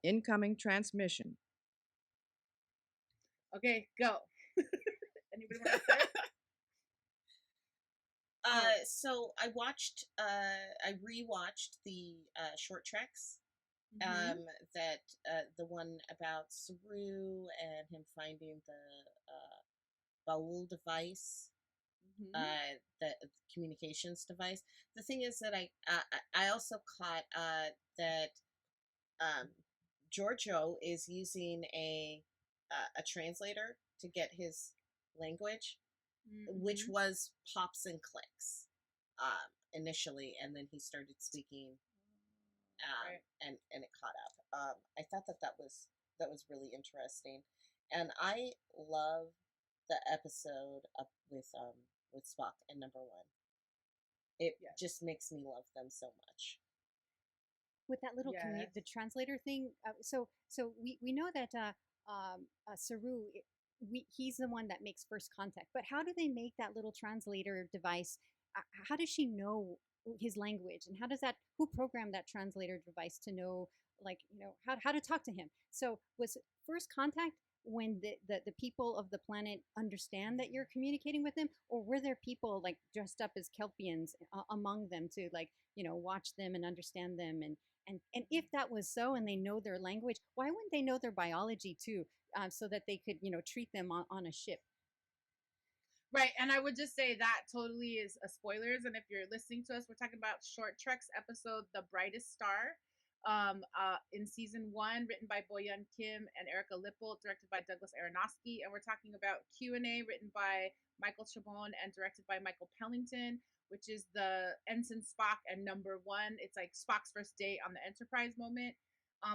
Incoming transmission. Okay, go. Anybody want to start? So I rewatched the short treks. Mhm. That the one about Saru and him finding the Baul device, Mhm. the communications device. The thing is that I also caught that Giorgio is using a translator to get his language, which Mhm. was pops and clicks initially, and then he started speaking, Right. and it caught up. I thought that was really interesting, and I love the episode up with Spock and Number One. It Yes. just makes me love them so much. With that little Yes. the translator thing. So we know that Saru, he's the one that makes first contact. But how do they make that little translator device? How does she know his language, and who programmed that translator device to know, like, how to talk to him? So was first contact when the people of the planet understand that you're communicating with them, or were there people like dressed up as Kelpians among them to, like, watch them and understand them? And if that was so, and they know their language, why wouldn't they know their biology too, so that they could, treat them on a ship? Right, and I would just say that totally is a spoilers. And if you're listening to us, we're talking about Short Trek's episode "The Brightest Star," in season 1, written by Boyun Kim and Erica Lippold, directed by Douglas Aronofsky, and we're talking about Q&A, written by Michael Chabon and directed by Michael Pellington, which is the Ensign Spock and Number One. It's like Spock's first date on the Enterprise moment.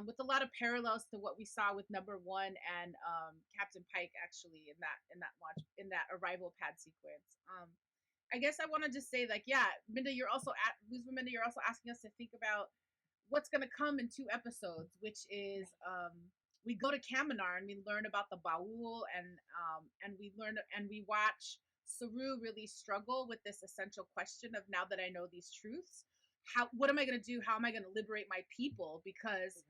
With a lot of parallels to what we saw with Number One and Captain Pike, actually, in that arrival pad sequence. I guess I want to just say, like, yeah, Minda, Luzviminda, you're also asking us to think about what's going to come in 2 episodes, which is we go to Kaminar and we learn about the Baul, and we watch Saru really struggle with this essential question of, now that I know these truths, what am I going to do? How am I going to liberate my people? Because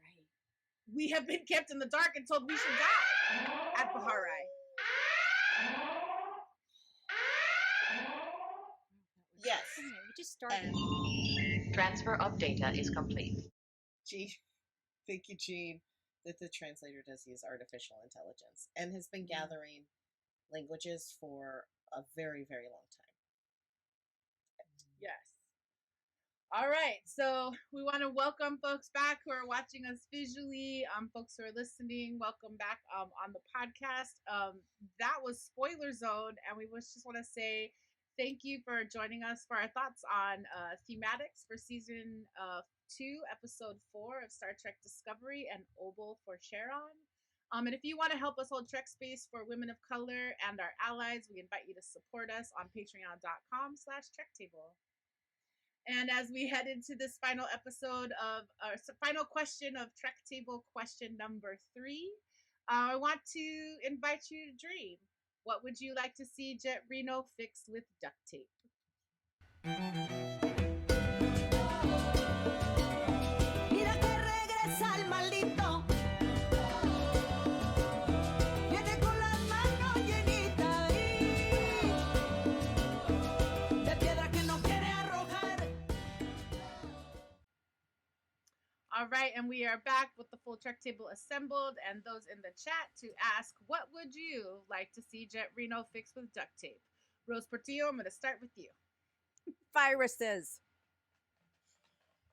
we have been kept in the dark and told we should die at Baharai. Yes. We just started. Transfer of data is complete. Thank you, Gene, that the translator does use artificial intelligence and has been gathering languages for a very, very long time. Yes. All right, so we want to welcome folks back who are watching us visually. Folks who are listening, welcome back on the podcast. That was Spoiler Zone, and we just want to say thank you for joining us for our thoughts on thematics for season 2, episode 4 of Star Trek Discovery, and Obol for Charon. And if you want to help us hold Trek space for women of color and our allies, we invite you to support us on patreon.com/TrekTable. And as we head into this final episode of our final question of Trek Table question number 3, I want to invite you to dream. What would you like to see Jet Reno fix with duct tape? Mira que regresa el maldito. Viene con las manos llenitas de piedra que no quiere arrojar. All right, and we are back with the full Trek Table assembled and those in the chat to ask, what would you like to see Jet Reno fix with duct tape? Rose Portillo, I'm going to start with you. Viruses.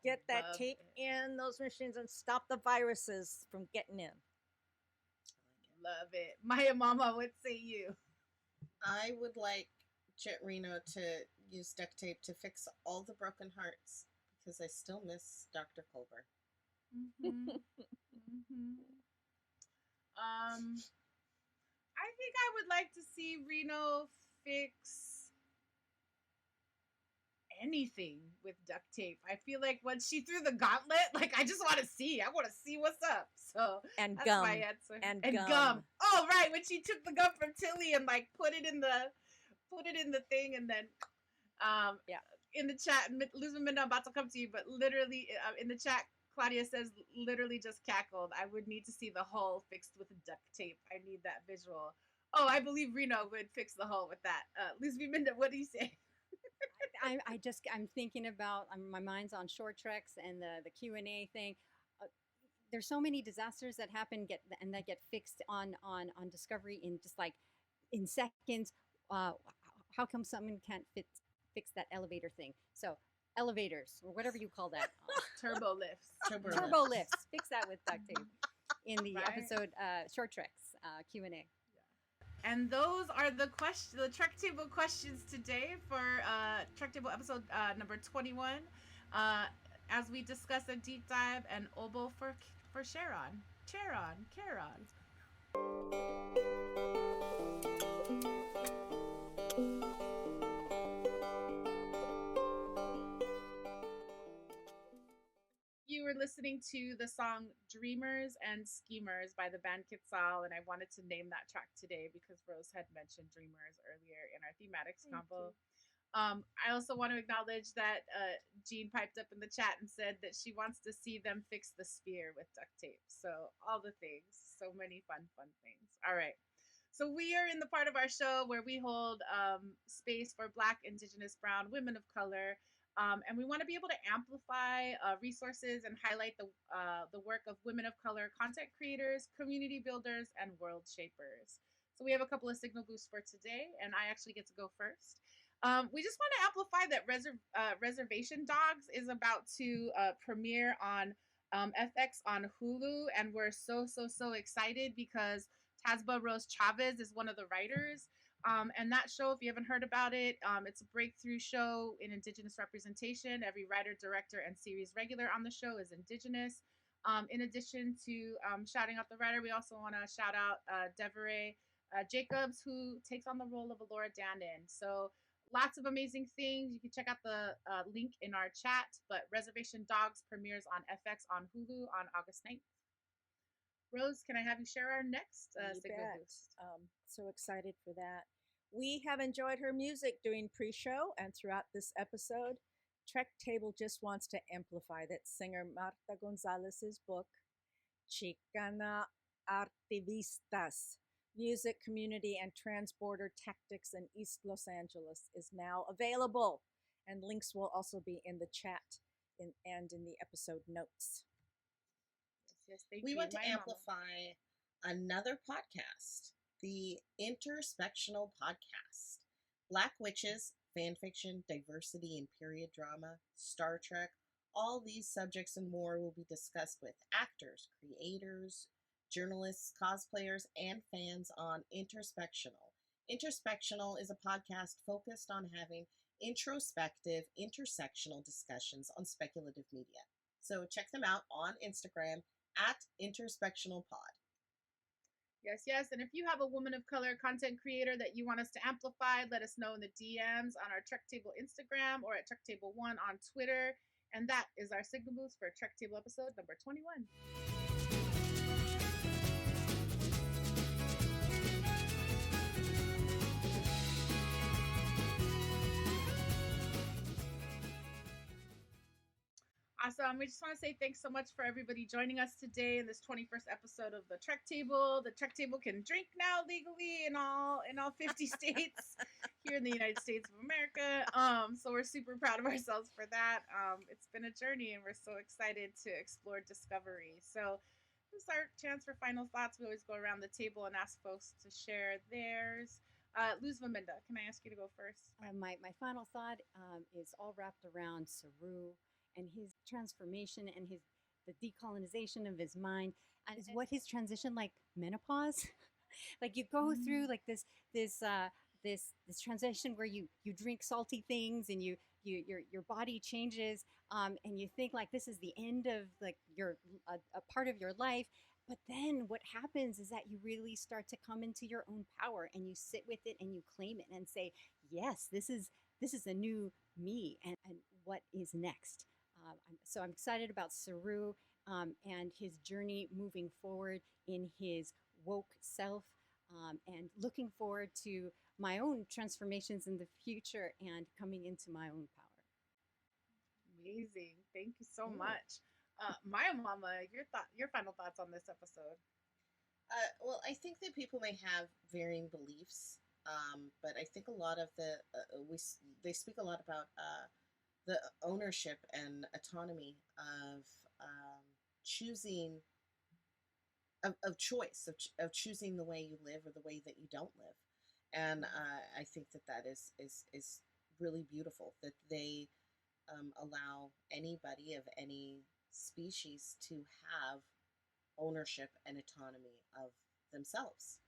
Get that Love tape it. in those machines and stop the viruses from getting in. Love it. Maya Mama, what say you? I would like Jet Reno to use duct tape to fix all the broken hearts because I still miss Dr. Culver. Mm-hmm. I think I would like to see Reno fix anything with duct tape. I feel like when she threw the gauntlet, like I just want to see. I want to see what's up. So And that's gum. my answer. And gum. gum. Oh right, when she took the gum from Tilly and like put it in the thing, and then Yeah. in the chat, Luzviminda, I'm about to come to you, but literally in the chat, Claudia says literally just cackled. I would need to see the hull fixed with duct tape. I need that visual. Oh, I believe Reno would fix the hull with that. Luzviminda, what do you say? I'm thinking about, my mind's on short treks and the Q&A thing. There's so many disasters that happen that get fixed on Discovery in just like in seconds. How come someone can't fix that elevator thing? So elevators, or whatever you call that. Turbo lifts. Turbo lifts. Fix that with duct tape in the Right. episode Short Treks Q&A. And those are the Trek Table questions today for Trek Table episode number 21. As we discuss a deep dive and Obol for Charon. You were listening to the song Dreamers and Schemers by the band Quetzal, and I wanted to name that track today because Rose had mentioned Dreamers earlier in our thematics combo. I also want to acknowledge that Jean piped up in the chat and said that she wants to see them fix the sphere with duct tape. So all the things, so many fun things. All right. So we are in the part of our show where we hold space for Black, Indigenous, Brown, women of color. And we want to be able to amplify resources and highlight the work of women of color content creators, community builders, and world shapers. So we have a couple of signal boosts for today, and I actually get to go first. We just want to amplify that Reservation Dogs is about to premiere on FX on Hulu, and we're so excited because Tazba Rose Chavez is one of the writers. And that show, if you haven't heard about it, it's a breakthrough show in Indigenous representation. Every writer, director, and series regular on the show is Indigenous. In addition to shouting out the writer, we also want to shout out Deveray Jacobs, who takes on the role of Alora Dannon. So lots of amazing things. You can check out the link in our chat, but Reservation Dogs premieres on FX on Hulu on August 9th. Rose, can I have you share our next signal boost? So excited for that. We have enjoyed her music during pre-show and throughout this episode. Trek Table just wants to amplify that singer Marta Gonzalez's book, Chicana Artivistas, Music, Community, and Transborder Tactics in East Los Angeles is now available. And links will also be in the chat and in the episode notes. Yes, thank We you. want to My mama. amplify another podcast, the Interspectional Podcast. Black Witches, fanfiction, diversity and period drama, Star Trek, all these subjects and more will be discussed with actors, creators, journalists, cosplayers, and fans on Interspectional. Interspectional is a podcast focused on having introspective, intersectional discussions on speculative media. So check them out on Instagram at InterspectionalPod. Yes. And if you have a woman of color content creator that you want us to amplify, let us know in the DMs on our Trek Table Instagram or at Trek Table 1 on Twitter. And that is our signal boost for Trek Table episode number 21. Awesome. We just want to say thanks so much for everybody joining us today in this 21st episode of the Trek Table. The Trek Table can drink now legally in all 50 states here in the United States of America. So we're super proud of ourselves for that. It's been a journey, and we're so excited to explore Discovery. So this is our chance for final thoughts. We always go around the table and ask folks to share theirs. Luzviminda, can I ask you to go first? My final thought is all wrapped around Saru and his transformation and the decolonization of his mind, and is what his transition, like menopause. Like you go through like this this transition where you drink salty things and your body changes, and you think like this is the end of like a part of your life. But then what happens is that you really start to come into your own power, and you sit with it and you claim it and say, yes, this is a new me, and what is next. So I'm excited about Saru, and his journey moving forward in his woke self, and looking forward to my own transformations in the future and coming into my own power. Amazing. Thank you so much. Maya Mama, your final thoughts on this episode. Well, I think that people may have varying beliefs, but I think a lot of they speak a lot about the ownership and autonomy of choosing, of choice, of choosing the way you live or the way that you don't live. And I think that is really beautiful, that they allow anybody of any species to have ownership and autonomy of themselves,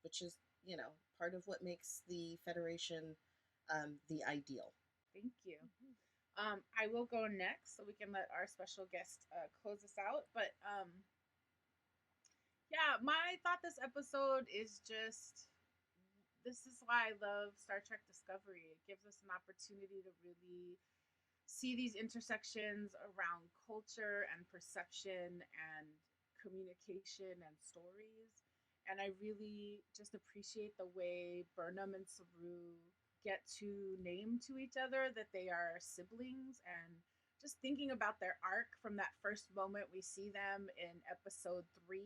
which is, part of what makes the Federation the ideal. Thank you. I will go next so we can let our special guest close us out. But yeah, my thought this episode is just, this is why I love Star Trek Discovery. It gives us an opportunity to really see these intersections around culture and perception and communication and stories. And I really just appreciate the way Burnham and Saru get to name to each other that they are siblings, and just thinking about their arc from that first moment we see them in episode 1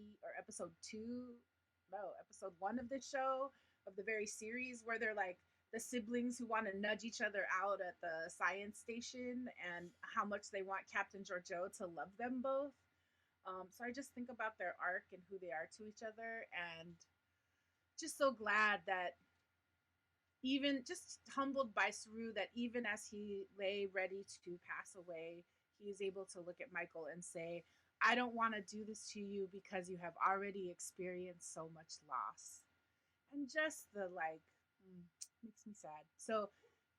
of the show, of the very series, where they're like the siblings who want to nudge each other out at the science station, and how much they want Captain Georgiou to love them both. So I just think about their arc and who they are to each other, and just so glad that, even just humbled by Saru, that even as he lay ready to pass away, he is able to look at Michael and say, I don't want to do this to you because you have already experienced so much loss. And just the makes me sad. So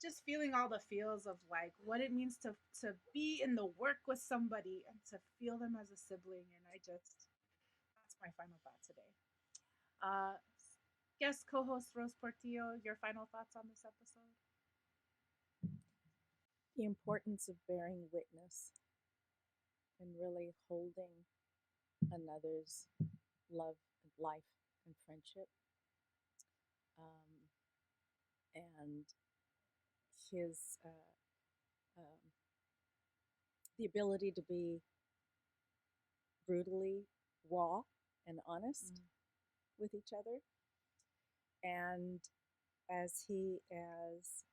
just feeling all the feels of like what it means to be in the work with somebody and to feel them as a sibling. And that's my final thought today. Guest co-host Rose Portillo, your final thoughts on this episode? The importance of bearing witness and really holding another's love and life and friendship, and his the ability to be brutally raw and honest with each other. And as he is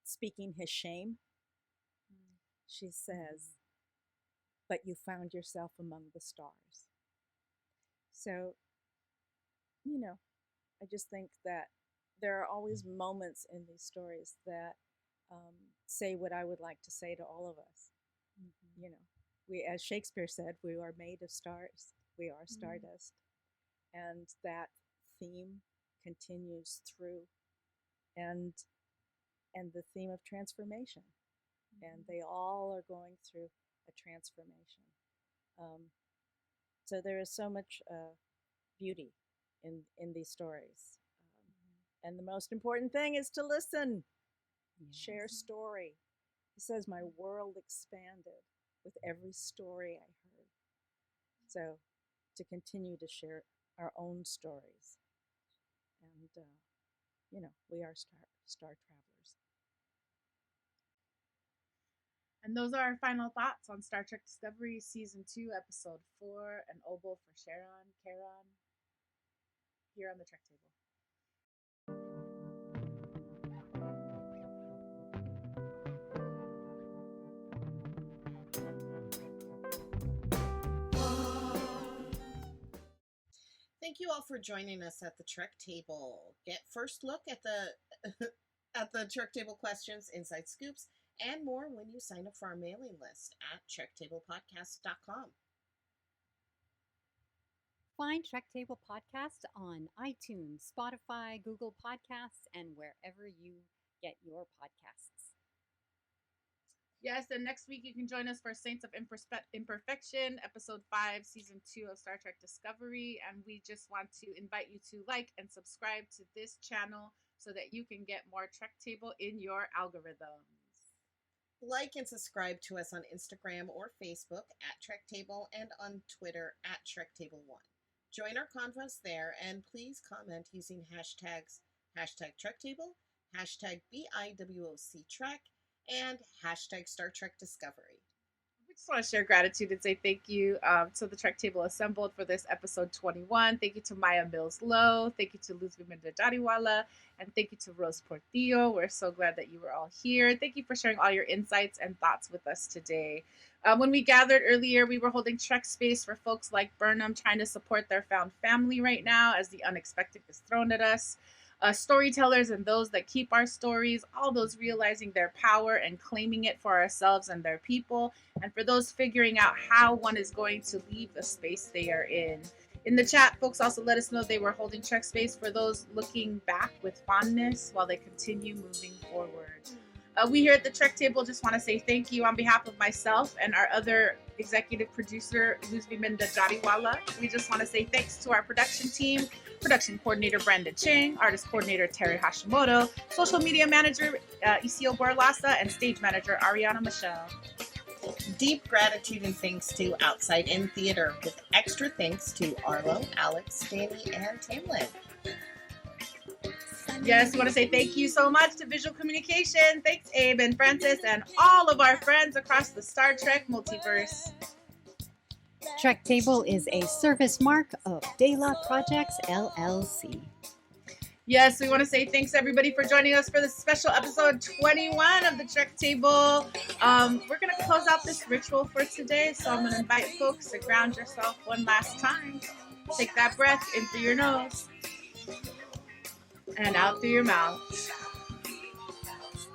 speaking his shame, she says, but you found yourself among the stars. So, I just think that there are always moments in these stories that say what I would like to say to all of us. We, as Shakespeare said, we are made of stars. We are stardust. And that theme continues through, and the theme of transformation. And they all are going through a transformation. So there is so much beauty in these stories. And the most important thing is to listen. Share story. He says, my world expanded with every story I heard. So to continue to share our own stories. And, we are star travelers. And those are our final thoughts on Star Trek Discovery Season 2, Episode 4, An Obol for Charon, here on the Trek Table. Thank you all for joining us at the Trek Table. Get first look at the at the Trek Table questions, inside scoops, and more when you sign up for our mailing list at trektablepodcast.com. Find Trek Table Podcast on iTunes, Spotify, Google Podcasts, and wherever you get your podcasts. Yes, and next week you can join us for Saints of Imperfection, Episode 5, Season 2 of Star Trek Discovery. And we just want to invite you to like and subscribe to this channel so that you can get more Trek Table in your algorithms. Like and subscribe to us on Instagram or Facebook at Trek Table and on Twitter at Trek Table 1. Join our convos there and please comment using hashtags #TrekTable, #BIWOCTrek, and #Star Trek Discovery. We just want to share gratitude and say thank you to the Trek Table assembled for this episode 21. Thank you to Maia Mills-Lowe. Thank you to Luzviminda Jariwala. And thank you to Rose Portillo. We're so glad that you were all here. Thank you for sharing all your insights and thoughts with us today. When we gathered earlier, we were holding Trek space for folks like Burnham trying to support their found family right now as the unexpected is thrown at us. Storytellers and those that keep our stories, all those realizing their power and claiming it for ourselves and their people, and for those figuring out how one is going to leave the space they are in. In the chat, folks also let us know they were holding Trek space for those looking back with fondness while they continue moving forward. We here at the Trek Table just want to say thank you on behalf of myself and our other executive producer, Luzviminda Jariwala. We just want to say thanks to our production team, production coordinator Brandon Chang, artist coordinator Terry Hashimoto, social media manager Isio Borlasa, and stage manager Ariana Michelle. Deep gratitude and thanks to Outside In Theater, with extra thanks to Arlo, Alex, Danny, and Tamlin. Yes, we want to say thank you so much to Visual Communication. Thanks, Abe and Francis, and all of our friends across the Star Trek multiverse. Trek Table is a service mark of Death Projects, LLC. Yes, we want to say thanks everybody for joining us for this special episode 21 of the Trek Table. We're going to close out this ritual for today, so I'm going to invite folks to ground yourself one last time. Take that breath in through your nose and out through your mouth.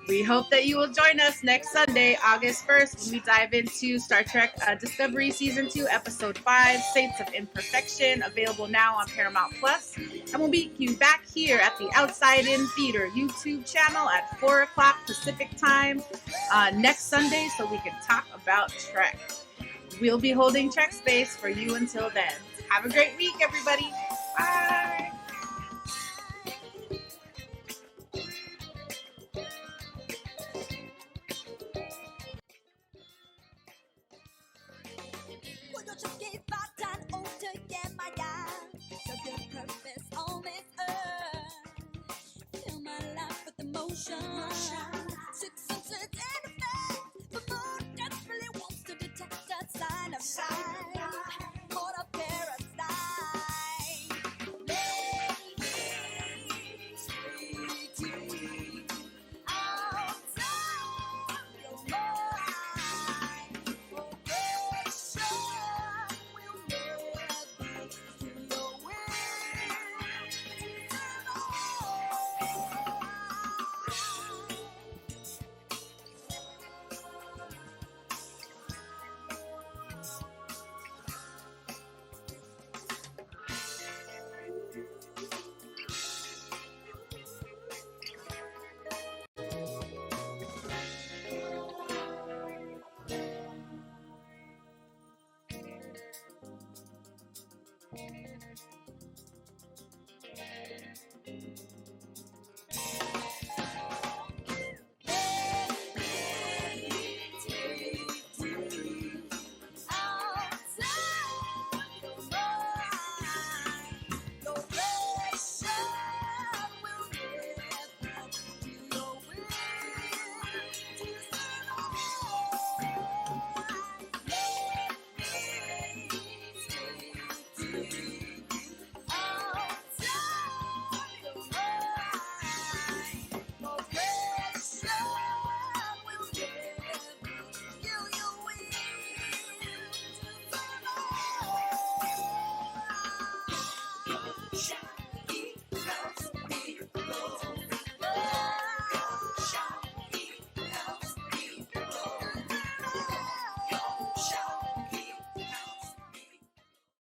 We hope that you will join us next Sunday, August 1st, when we dive into Star Trek Discovery Season 2, Episode 5, Saints of Imperfection, available now on Paramount+. And we'll meet you back here at the Outside In Theater YouTube channel at 4 o'clock Pacific time next Sunday so we can talk about Trek. We'll be holding Trek space for you until then. Have a great week, everybody. Bye. Fill my life with emotion.